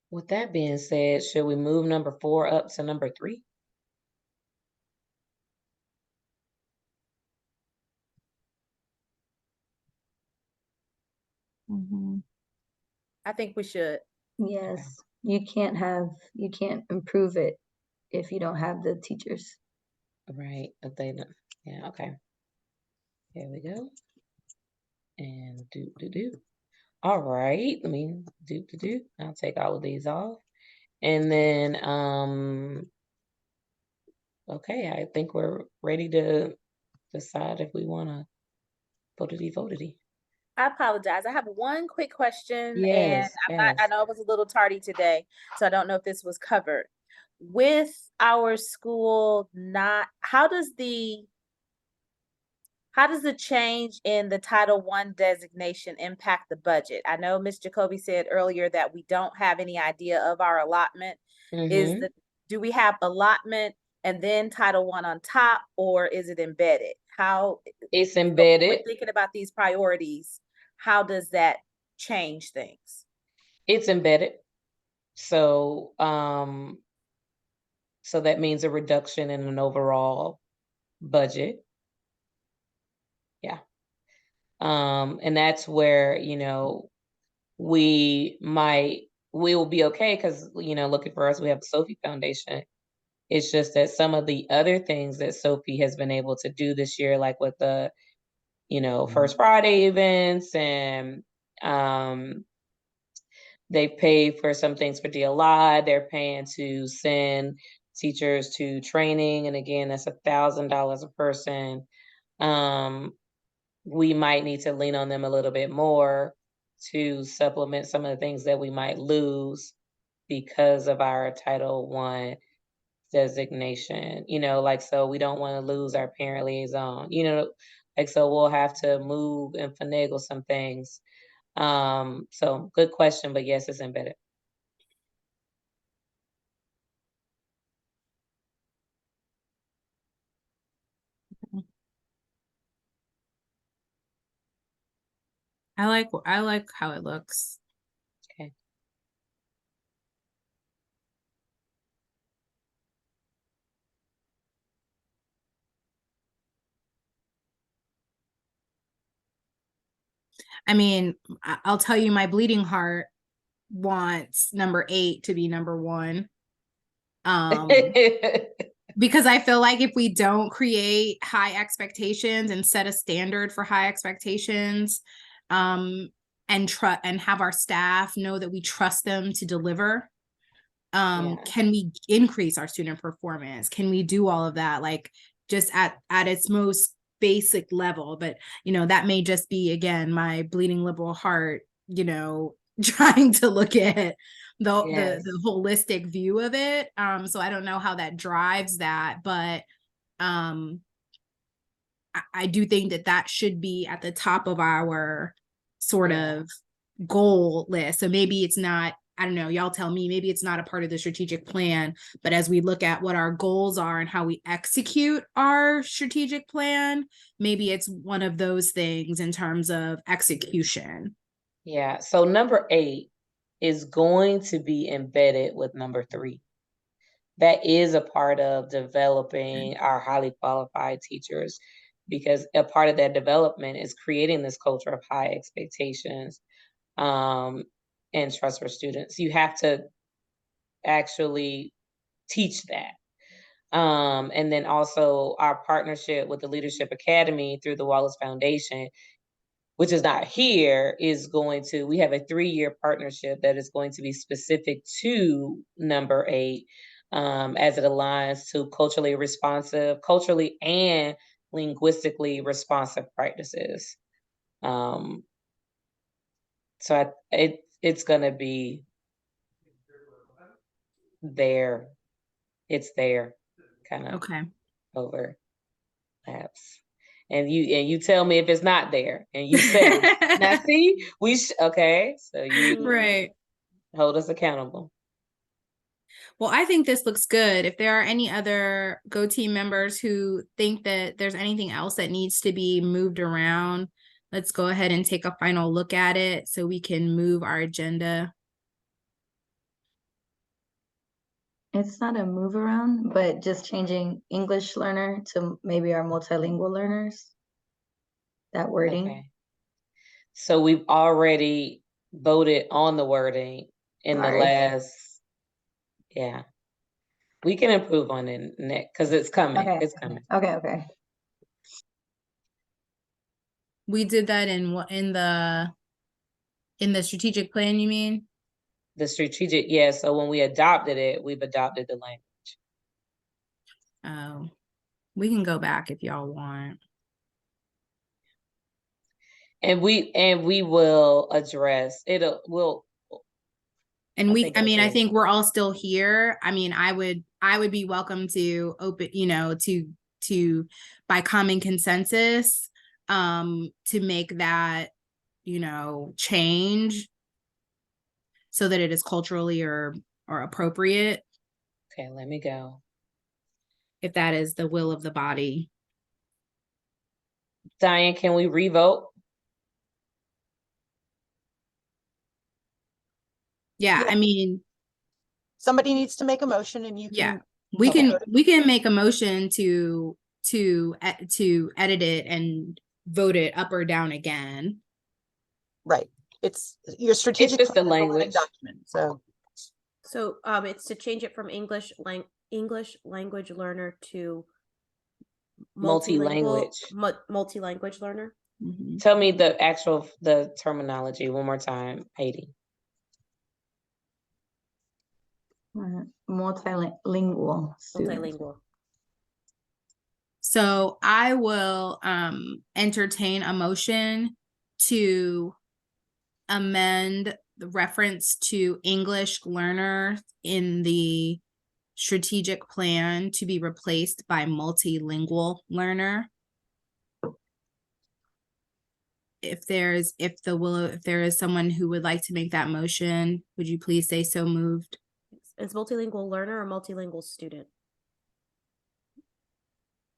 With that being said, should we move number 4 up to number 3? Mm-hmm. I think we should. Yes, you can't improve it if you don't have the teachers. Right. If they don't. Yeah. Okay. Here we go. And do. All right. Let me do. I'll take all of these off. And then, okay, I think we're ready to decide if we want to votity. I apologize. I have one quick question, yes, and I know it was a little tardy today, so I don't know if this was covered. With our school how does the change in the Title I designation impact the budget? I know Ms. Jacoby said earlier that we don't have any idea of our allotment. Mm-hmm. Do we have allotment and then Title I on top, or is it embedded? How it's embedded? When thinking about these priorities, how does that change things? It's embedded. So, so that means a reduction in an overall budget. Yeah. And that's where, you know, we will be okay because, you know, looking for us, we have the Sophie Foundation. It's just that some of the other things that Sophie has been able to do this year, like with the, you know, First Friday events, and they pay for some things for DLI. They're paying to send teachers to training. And again, that's $1,000 a person. We might need to lean on them a little bit more to supplement some of the things that we might lose because of our Title I designation, you know, like, so we don't want to lose our parent liaison, you know, like, so we'll have to move and finagle some things. So good question, but yes, it's embedded. I like how it looks. Okay. I mean, I'll tell you, my bleeding heart wants number 8 to be number 1. Because I feel like if we don't create high expectations and set a standard for high expectations, and have our staff know that we trust them to deliver, Yeah. can we increase our student performance? Can we do all of that, like, just at its most basic level? But, you know, that may just be, again, my bleeding liberal heart, you know, trying to look at Yes. the holistic view of it. So I don't know how that drives that, but I do think that should be at the top of our sort of goal list. So maybe it's not, I don't know, y'all tell me, maybe it's not a part of the strategic plan, but as we look at what our goals are and how we execute our strategic plan, maybe it's one of those things in terms of execution. Yeah. So number 8 is going to be embedded with number 3. That is a part of developing our highly qualified teachers, because a part of that development is creating this culture of high expectations, and trust for students. You have to actually teach that. And then also our partnership with the Leadership Academy through the Wallace Foundation, which is not here, is going to, we have a 3-year partnership that is going to be specific to number 8, as it aligns to culturally and linguistically responsive practices. So it's going to be there. It's there, kind of Okay. overlaps. And you tell me if it's not there, and you say, now see, okay, so you Right. hold us accountable. Well, I think this looks good. If there are any other Go Team members who think that there's anything else that needs to be moved around, let's go ahead and take a final look at it so we can move our agenda. It's not a move around, but just changing English learner to maybe our multilingual learners. That wording. Okay. So we've already voted on the wording in the Sorry. last, yeah. We can improve on it next, because it's coming. Okay. It's coming. Okay. We did that in the strategic plan, you mean? The strategic, yeah. So when we adopted it, we've adopted the language. Oh, we can go back if y'all want. And we will address it. And I I think we're all still here. I mean, I would be welcome to open, you know, to by common consensus, to make that, you know, change so that it is culturally or appropriate. Okay, let me go. If that is the will of the body. Diane, can we revote? Yeah, Yeah. I mean, Somebody needs to make a motion and you yeah, can, we Okay. can make a motion to edit it and vote it up or down again. right. It's your strategic. just the plan is a living language. document, so. So it's to change it from English language learner to Multi-language. multi-language learner. Mhm. Tell me the terminology one more time, Heidi. Multilingual students. Multilingual. So I will entertain a motion to amend the reference to English learner in the strategic plan to be replaced by multilingual learner. If there is someone who would like to make that motion, would you please say so moved? Is multilingual learner or multilingual student?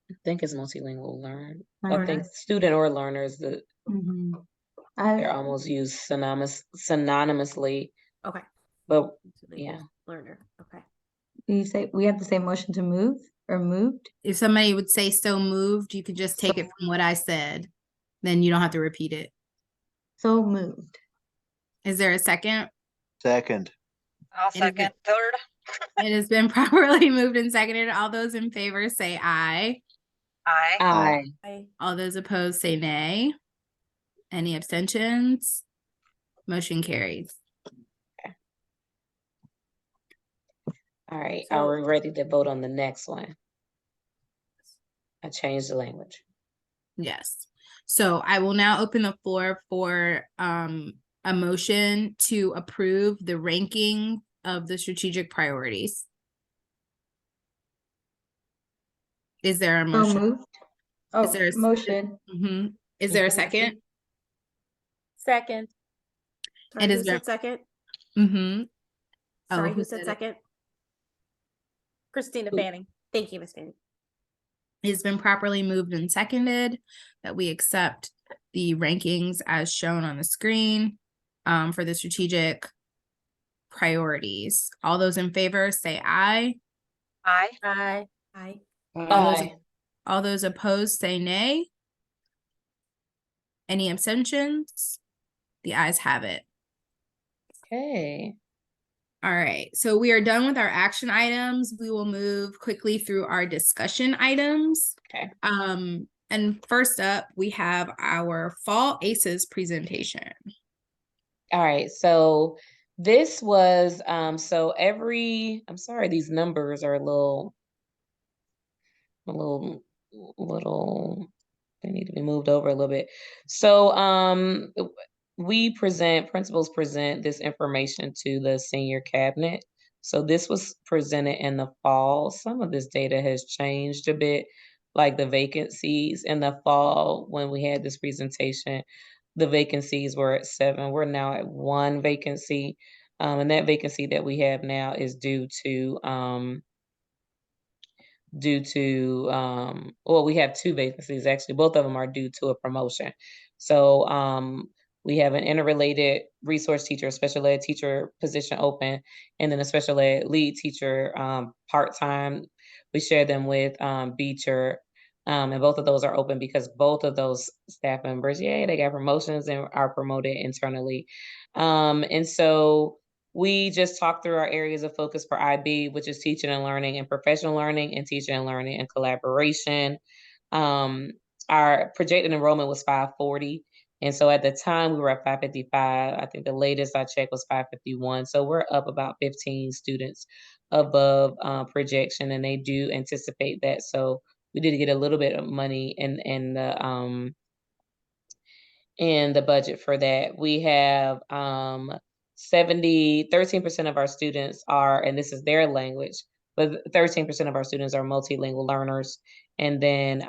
I think it's multilingual learn. I Learner. think student or learner is they're I, almost used synonymously, Okay. but Multilingual yeah. learner. Okay. you say we have to say motion to move or moved? If somebody would say so moved, you could just take it from what I said. Then you don't have to repeat it. So moved. Is there a second? Second. I'll It is second. Third. It has been properly moved and seconded. All those in favor say aye. Aye. Aye. I All those opposed say nay. Any abstentions? Motion carries. All right. So- Are we ready to vote on the next one? I changed the language. Yes. So I will now open the floor for a motion to approve the ranking of the strategic priorities. Is there a So motion? moved. Oh, there a- motion. Mhm. Is there a second? Second. sorry, It who is said second? Mm-hmm. Sorry, who who said said it? second? Christina Who- Fanning. Thank you, Miss Fanny. It's been properly moved and seconded that we accept the rankings as shown on the screen for the strategic priorities. All those in favor say aye. Aye. Aye. Aye. Aye. All those opposed say nay. Any abstentions? The ayes have it. Okay. All right, so we are done with our action items. We will move quickly through our discussion items. Okay. And first up, we have our Fall ACEs presentation. All right. So this was I'm sorry, these numbers are a little, they need to be moved over a little bit. So principals present this information to the senior cabinet. So this was presented in the fall. Some of this data has changed a bit, like the vacancies in the fall when we had this presentation. The vacancies were at 7. We're now at 1 vacancy. And that vacancy that we have now is due to well, we have 2 vacancies actually. Both of them are due to a promotion. So we have an interrelated resource teacher, special ed teacher position open, and then a special ed lead teacher part-time. We share them with Beecher. And both of those are open because both of those staff members, yay, they got promotions and are promoted internally. And so we just talked through our areas of focus for IB, which is teaching and learning and professional learning, and teaching and learning and collaboration. Our projected enrollment was 540. And so at the time we were at 555. I think the latest I checked was 551. So we're up about 15 students above projection, and they do anticipate that. So we did get a little bit of money in the budget for that. We have 13% of our students are, and this is their language, but 13% of our students are multilingual learners. And then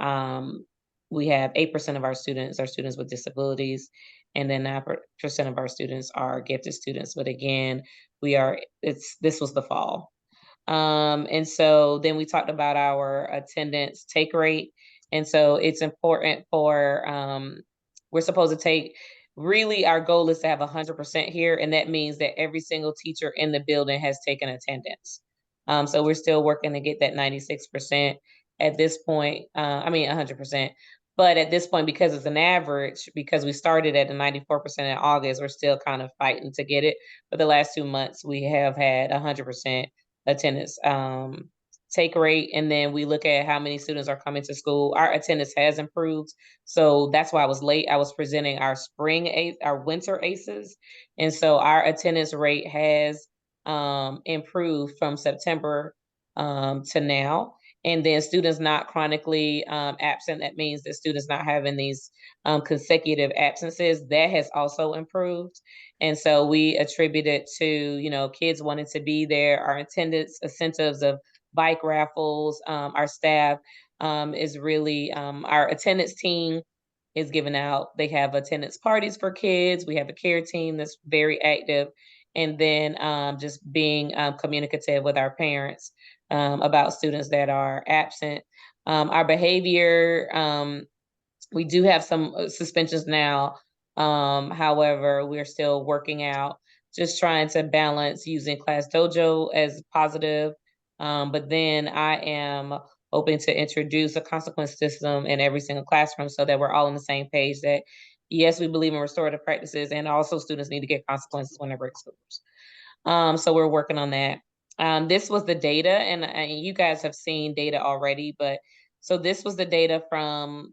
we have 8% of our students are students with disabilities, and then 9% of our students are gifted students. But again, this was the fall. And so then we talked about our attendance take rate. And so it's important for, we're supposed to take really our goal is to have 100% here, and that means that every single teacher in the building has taken attendance. So we're still working to get that 96% at this point. 100%. But at this point, because it's an average, because we started at a 94% in August, we're still kind of fighting to get it. For the last 2 months, we have had 100% attendance take rate. And then we look at how many students are coming to school. Our attendance has improved. So that's why I was late. I was presenting our our winter ACEs. And so our attendance rate has improved from September to now. And then students not chronically absent, that means that students not having these consecutive absences, that has also improved. And so we attribute it to, kids wanting to be there, our attendance incentives of bike raffles, our staff is really, our attendance team is giving out, they have attendance parties for kids. We have a care team that's very active. And then just being communicative with our parents about students that are absent. Our behavior, we do have some suspensions now. However, we're still working out, just trying to balance using Class Dojo as positive. But then I am hoping to introduce a consequence system in every single classroom so that we're all on the same page that, yes, we believe in restorative practices, and also students need to get consequences when they break schools. So we're working on that. This was the data, and you guys have seen data already, but so this was the data from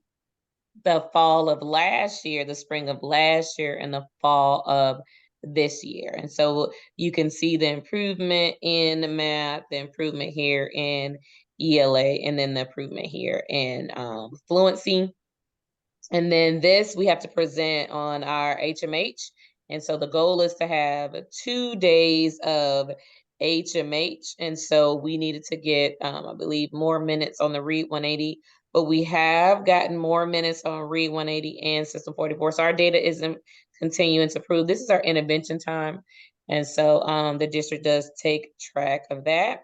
the fall of last year, the spring of last year, and the fall of this year. And so you can see the improvement in the math, the improvement here in ELA, and then the improvement here in fluency. And then this we have to present on our HMH. And so the goal is to have 2 days of HMH. And so we needed to get, I believe, more minutes on the Read 180, but we have gotten more minutes on Read 180 and System 44. So our data isn't continuing to improve. This is our intervention time. And so the district does take track of that.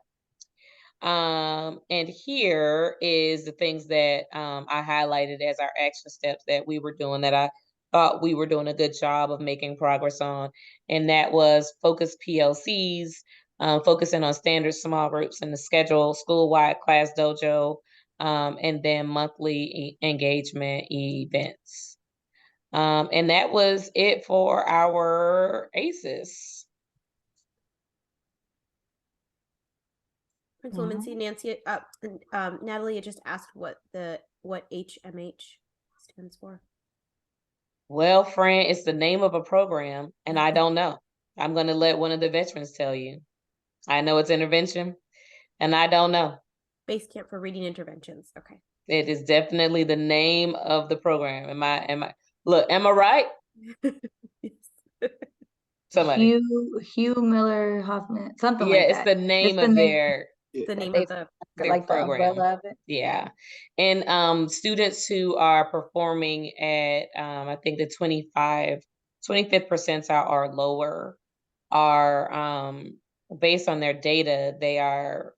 And here is the things that I highlighted as our action steps that we were doing that I thought we were doing a good job of making progress on. And that was focus PLCs, focusing on standard small groups in the schedule, school-wide Class Dojo, and then monthly engagement events. And that was it for our ACEs. Principal Mincy, Nancy, Natalie had just asked what HMH stands for. Well, friend, it's the name of a program, and I don't know. I'm going to let one of the veterans tell you. I know it's intervention, and I don't know. Base Camp for Reading Interventions. Okay. It is definitely the name of the program. Am I right? Yes. Somebody. Hugh Miller Hoffman, something like that. Yeah, it's the name of their The name of the like program. The umbrella of it. Yeah. And students who are performing at I think the 25th percentile or lower are based on their data, they are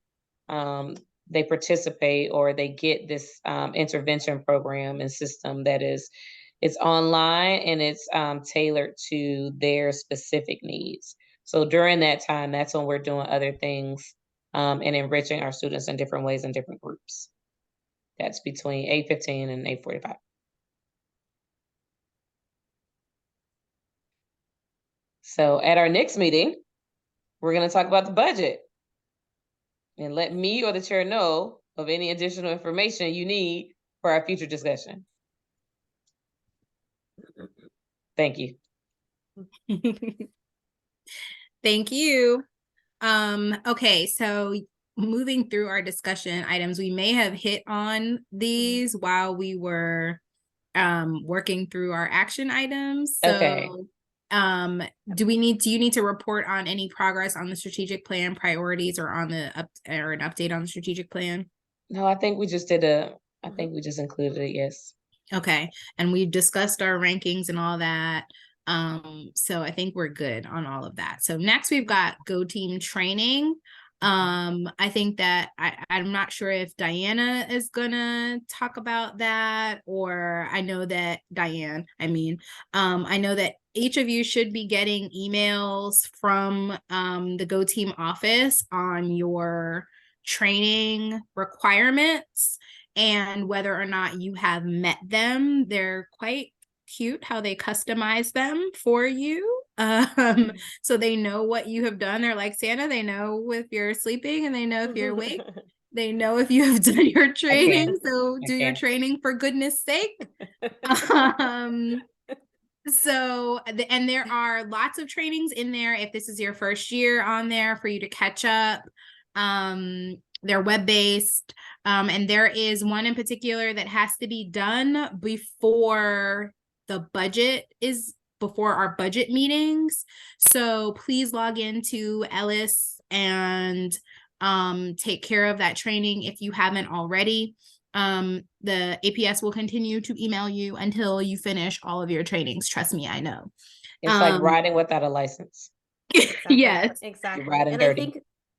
they participate or they get this intervention program and system that it's online and it's tailored to their specific needs. So during that time, that's when we're doing other things and enriching our students in different ways in different groups. That's between 8:15 and 8:45. So at our next meeting, we're going to talk about the budget and let me or the chair know of any additional information you need for our future discussion. Thank you. Thank you. Okay, so moving through our discussion items, we may have hit on these while we were working through our action items. So Okay. do you need to report on any progress on the strategic plan priorities or on an update on the strategic plan? No, I think we just included it, yes. Okay, and we've discussed our rankings and all that. So I think we're good on all of that. So next we've got Go Team training. I think that I'm not sure if Diana is gonna talk about that, or I know that I know that each of you should be getting emails from the Go Team office on your training requirements and whether or not you have met them. They're quite cute how they customize them for you. So they know what you have done. They're like Santa, they know if you're sleeping and they know if you're awake. They know if you have done your training. So do your training for goodness sake. And there are lots of trainings in there if this is your first year on there for you to catch up. They're web-based. And there is one in particular that has to be done before our budget meetings. So please log into Ellis and take care of that training if you haven't already. The APS will continue to email you until you finish all of your trainings. Trust me, I know. It's like riding without a license. Exactly. Yes. Exactly. You're riding And dirty.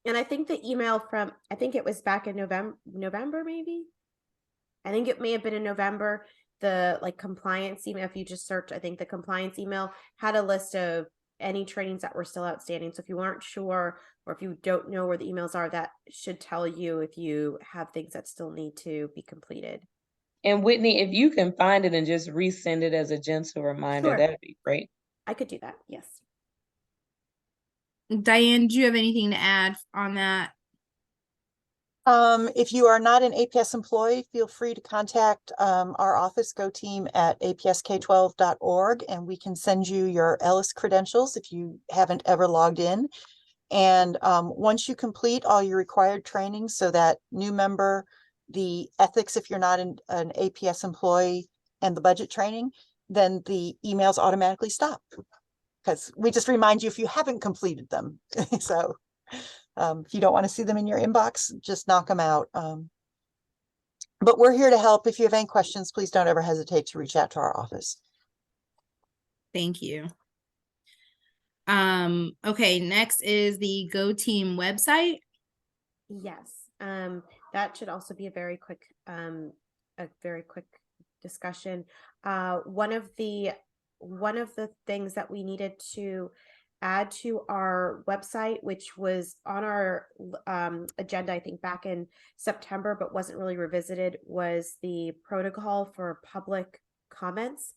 I think the email from, I think it was back in November, maybe. I think it may have been in November. The like compliance email, if you just search, I think the compliance email had a list of any trainings that were still outstanding. So if you aren't sure, or if you don't know where the emails are, that should tell you if you have things that still need to be completed. And Whitney, if you can find it and just resend it as a gentle reminder, Sure. that'd be great. I could do that. Yes. Diane, do you have anything to add on that? If you are not an APS employee, feel free to contact our office, Go Team, at apsk12.org, and we can send you your Ellis credentials if you haven't ever logged in. And once you complete all your required trainings, so that new member, the ethics, if you're not an APS employee, and the budget training, then the emails automatically stop, because we just remind you if you haven't completed them. So if you don't want to see them in your inbox, just knock them out. But we're here to help. If you have any questions, please don't ever hesitate to reach out to our office. Thank you. Okay, next is the Go Team website. Yes. That should also be a very quick discussion. One of the things that we needed to add to our website, which was on our agenda, I think back in September, but wasn't really revisited, was the protocol for public comments.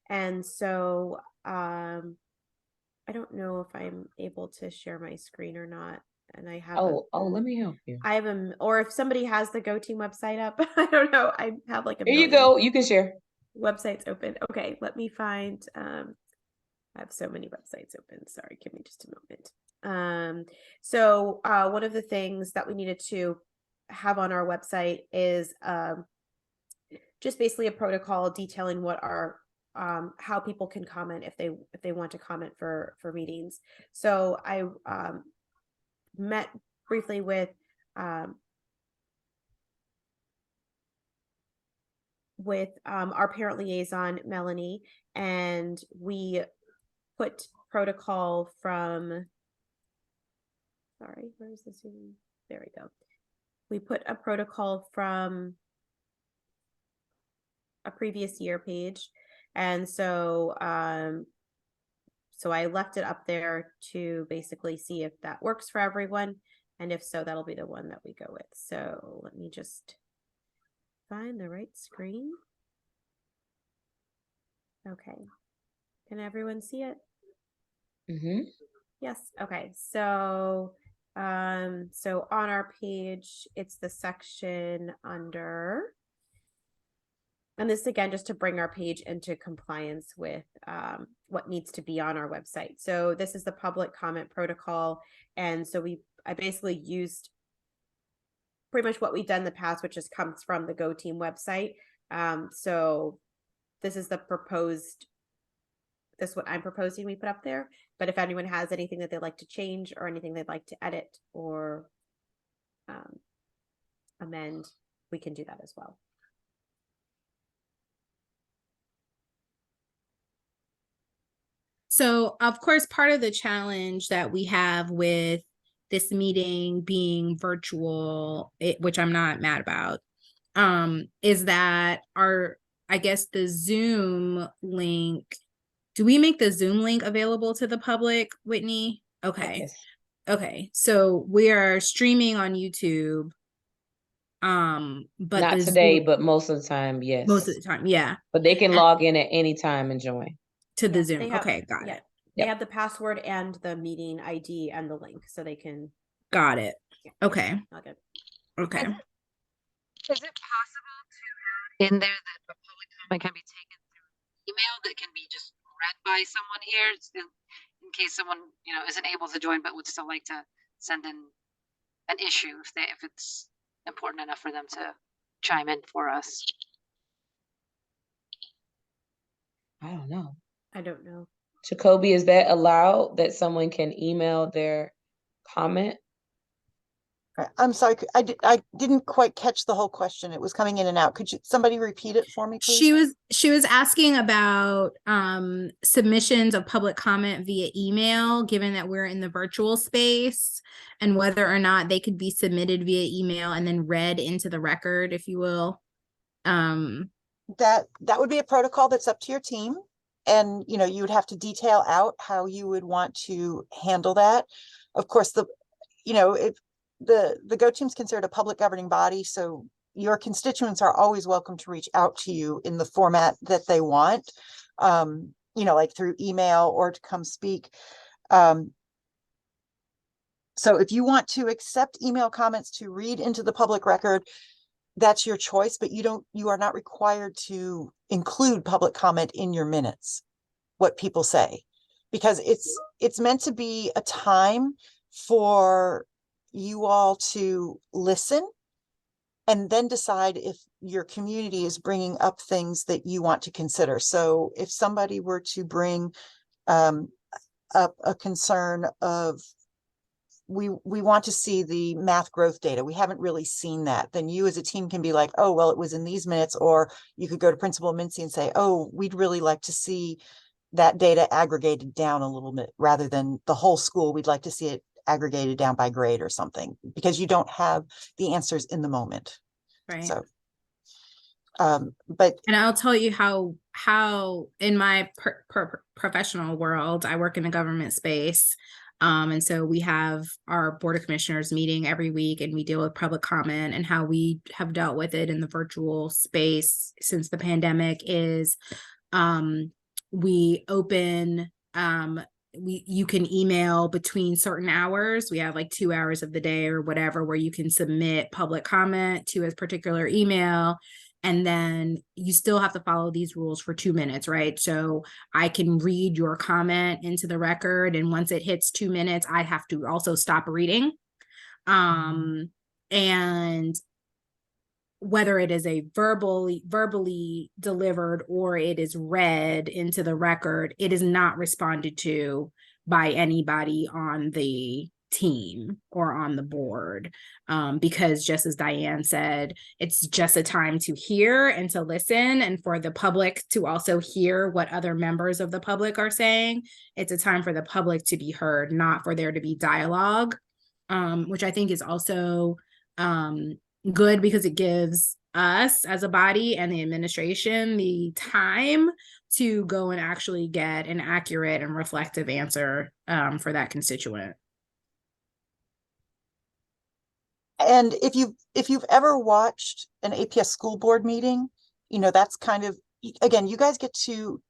And so I don't know if I'm able to share my screen or not. And I have let me help you. I have or if somebody has the Go Team website up, I don't know. I have like a Here you million go. You can share. websites open. Okay, let me find. I have so many websites open. Sorry, give me just a moment. So one of the things that we needed to have on our website is just basically a protocol detailing what our how people can comment if they want to comment for meetings. So I met briefly with our parent liaison, Melanie, and we put protocol from, sorry, where is this? There we go. We put a protocol from a previous year page. And so, so I left it up there to basically see if that works for everyone. And if so, that'll be the one that we go with. So let me just find the right screen. Okay. Can everyone see it? Mm-hmm. Yes. Okay. So, so on our page, it's the section under, and this again, just to bring our page into compliance with what needs to be on our website. So this is the public comment protocol. And so I basically used pretty much what we've done in the past, which just comes from the Go Team website. So this is this is what I'm proposing we put up there. But if anyone has anything that they'd like to change or anything they'd like to edit or amend, we can do that as well. So, of course, part of the challenge that we have with this meeting being virtual, which I'm not mad about, is that I guess the Zoom link, do we make the Zoom link available to the public, Whitney? Okay. Yes. Okay. So we are streaming on YouTube. But Not the today, Zoom, but most of the time, yes. most of the time, yeah. But they can And- log in at any time and join. To the Yeah, Zoom. they have- Okay, got yeah, it. They Yep. have the password and the meeting ID and the link, so they can Got it. Okay. log in. Okay. Is it possible to add in there that a public comment can be taken through email that can be just read by someone here in case someone, isn't able to join but would still like to send in an issue if it's important enough for them to chime in for us? I don't know. I don't know. Jacoby, is that allowed that someone can email their comment? I'm sorry, I didn't quite catch the whole question. It was coming in and out. Could somebody repeat it for me, please? She was asking about submissions of public comment via email, given that we're in the virtual space, and whether or not they could be submitted via email and then read into the record, if you will. That would be a protocol that's up to your team. And, you would have to detail out how you would want to handle that. Of course, if the Go team's considered a public governing body, so your constituents are always welcome to reach out to you in the format that they want, like through email or to come speak. So if you want to accept email comments to read into the public record, that's your choice, but you are not required to include public comment in your minutes, what people say, because it's meant to be a time for you all to listen and then decide if your community is bringing up things that you want to consider. So if somebody were to bring up a concern of, we want to see the math growth data, we haven't really seen that, then you as a team can be like, oh, well, it was in these minutes. Or you could go to Principal Mincy and say, oh, we'd really like to see that data aggregated down a little bit rather than the whole school. We'd like to see it aggregated down by grade or something, because you don't have the answers in the moment. Right. So, and I'll tell you how in my professional world, I work in the government space. And so we have our Board of Commissioners meeting every week, and we deal with public comment, and how we have dealt with it in the virtual space since the pandemic is we open you can email between certain hours. We have like 2 hours of the day or whatever where you can submit public comment to a particular email. And then you still have to follow these rules for 2 minutes, right? So I can read your comment into the record, and once it hits 2 minutes, I have to also stop reading. And whether it is a verbally delivered or it is read into the record, it is not responded to by anybody on the team or on the board, because just as Diane said, it's just a time to hear and to listen, and for the public to also hear what other members of the public are saying. It's a time for the public to be heard, not for there to be dialogue, which I think is also good, because it gives us as a body and the administration the time to go and actually get an accurate and reflective answer for that constituent. And if you've ever watched an APS school board meeting, that's kind of, again, you guys get to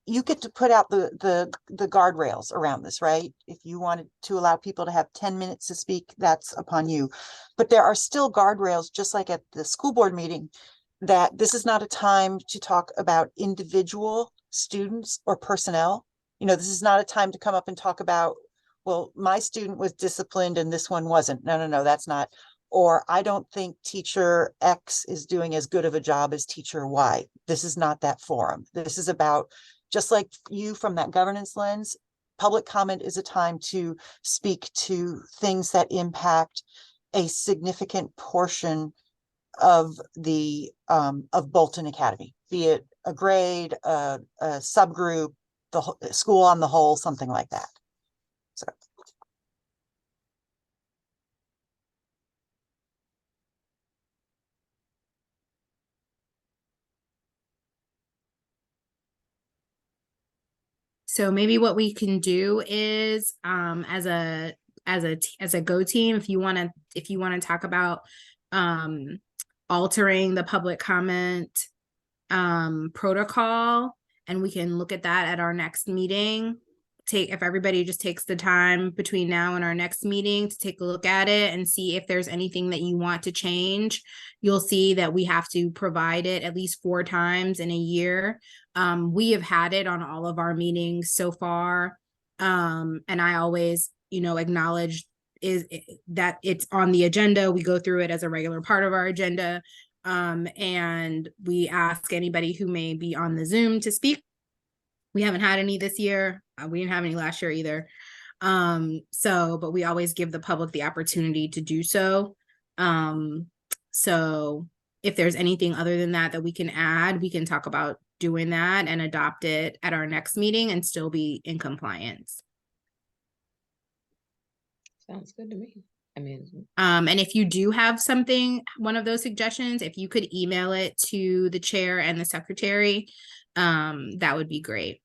put out the guardrails around this, right? If you wanted to allow people to have 10 minutes to speak, that's upon you. But there are still guardrails, just like at the school board meeting, that this is not a time to talk about individual students or personnel. This is not a time to come up and talk about, well, my student was disciplined and this one wasn't. No, that's not. Or I don't think teacher X is doing as good of a job as teacher Y. This is not that forum. This is about, just like you from that governance lens, public comment is a time to speak to things that impact a significant portion of the of Bolton Academy, be it a grade, a subgroup, the school on the whole, something like that. So. So maybe what we can do is as a go team, if you want to talk about altering the public comment protocol, and we can look at that at our next meeting. If everybody just takes the time between now and our next meeting to take a look at it and see if there's anything that you want to change, you'll see that we have to provide it at least 4 times in a year. We have had it on all of our meetings so far. And I always, acknowledge that it's on the agenda. We go through it as a regular part of our agenda. And we ask anybody who may be on the Zoom to speak. We haven't had any this year. We didn't have any last year either. But we always give the public the opportunity to do so. So if there's anything other than that we can add, we can talk about doing that and adopt it at our next meeting and still be in compliance. Sounds good to me. I mean, and if you do have one of those suggestions, if you could email it to the chair and the secretary, that would be great.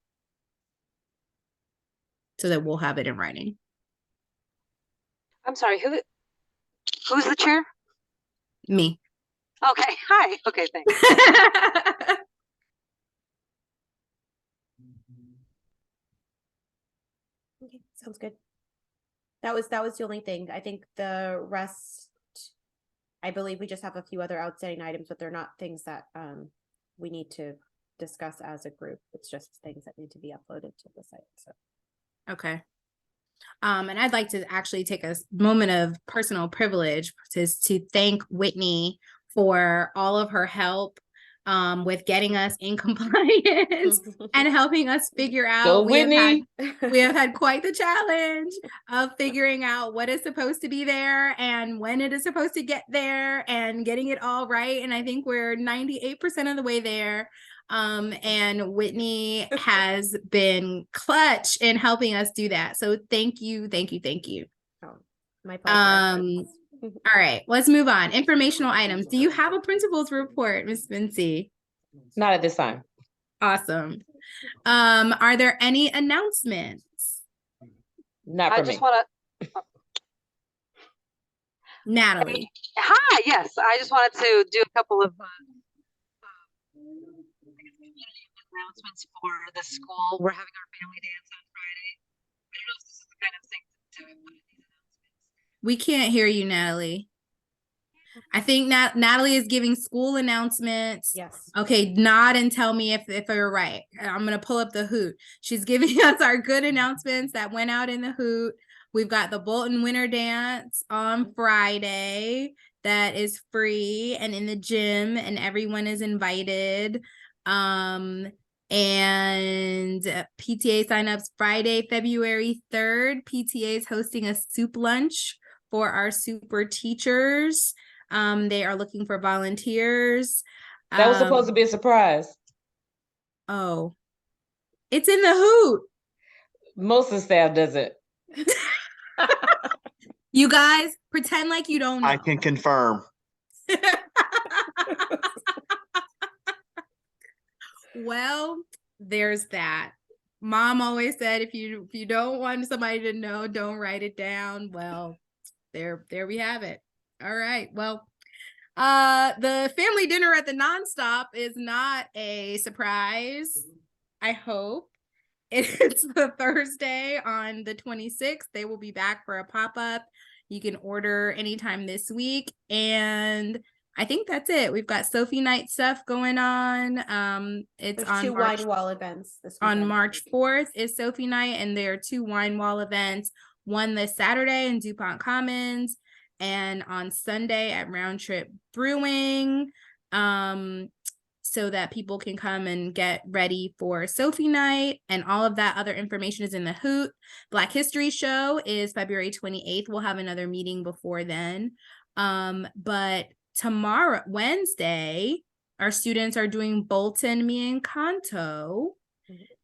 So that we'll have it in writing. I'm sorry, who's the chair? Me. Okay, hi. Okay, thanks. Okay, sounds good. That was the only thing. I think the rest, I believe we just have a few other outstanding items, but they're not things that we need to discuss as a group. It's just things that need to be uploaded to the site. So Okay. And I'd like to actually take a moment of personal privilege to thank Whitney for all of her help with getting us in compliance and helping us figure out. Go Whitney. We have had quite the challenge of figuring out what is supposed to be there and when it is supposed to get there and getting it all right. And I think we're 98% of the way there. And Whitney has been clutch in helping us do that. So thank you. Oh, my pleasure. All right, let's move on. Informational items. Do you have a principal's report, Ms. Vinci? Not at this time. Awesome. Are there any announcements? Not for I me. just want to. Natalie. Hi, yes. I just wanted to do a couple of announcements for the school. We're having our family dance on Friday. I don't know if this is the kind of thing to put in these announcements. We can't hear you, Natalie. I think Natalie is giving school announcements. Yes. Okay, nod and tell me if you're right. I'm going to pull up the Hoot. She's giving us our good announcements that went out in the Hoot. We've got the Bolton Winter Dance on Friday that is free and in the gym, and everyone is invited. And PTA signups Friday, February 3rd. PTA is hosting a soup lunch for our super teachers. They are looking for volunteers. That was supposed to be a surprise. Oh, it's in the Hoot. Most of the staff does it. You guys pretend like you don't know. I can confirm. Well, there's that. Mom always said, if you don't want somebody to know, don't write it down. Well, there we have it. All right. Well, the family dinner at the Nonstop is not a surprise. I hope. It's the Thursday on the 26th. They will be back for a pop-up. You can order anytime this week. And I think that's it. We've got Sophie Night stuff going on. It's There's on 2 wine wall events this on weekend. March 4th is Sophie Night, and there are 2 wine wall events. One this Saturday in DuPont Commons, and on Sunday at Round Trip Brewing. So that people can come and get ready for Sophie Night, and all of that other information is in the Hoot. Black History Show is February 28th. We'll have another meeting before then. But tomorrow, Wednesday, our students are doing Bolton Me Encanto,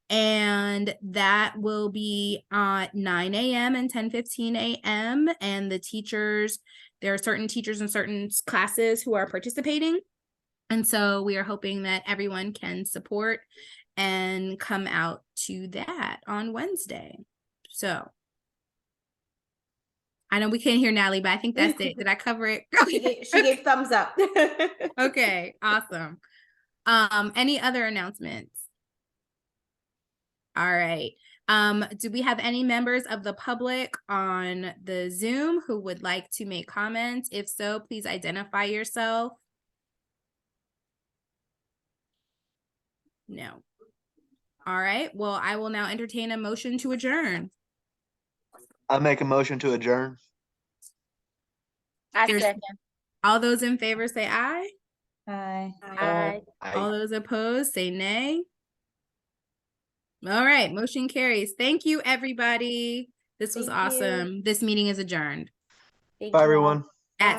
and that will be at 9 a.m. and 10:15 a.m. And the teachers, there are certain teachers in certain classes who are participating. And so we are hoping that everyone can support and come out to that on Wednesday. So I know we can't hear Natalie, but I think that's it. Did I cover it? She gave thumbs up. Okay, awesome. Any other announcements? All right. Do we have any members of the public on the Zoom who would like to make comments? If so, please identify yourself. No. All right. Well, I will now entertain a motion to adjourn. I make a motion to adjourn. I There's- second. All those in favor say aye. Hi. Aye. All those opposed say nay. All right, motion carries. Thank you, everybody. This was Thank you. awesome. This meeting is adjourned. Thank Bye, you all. everyone.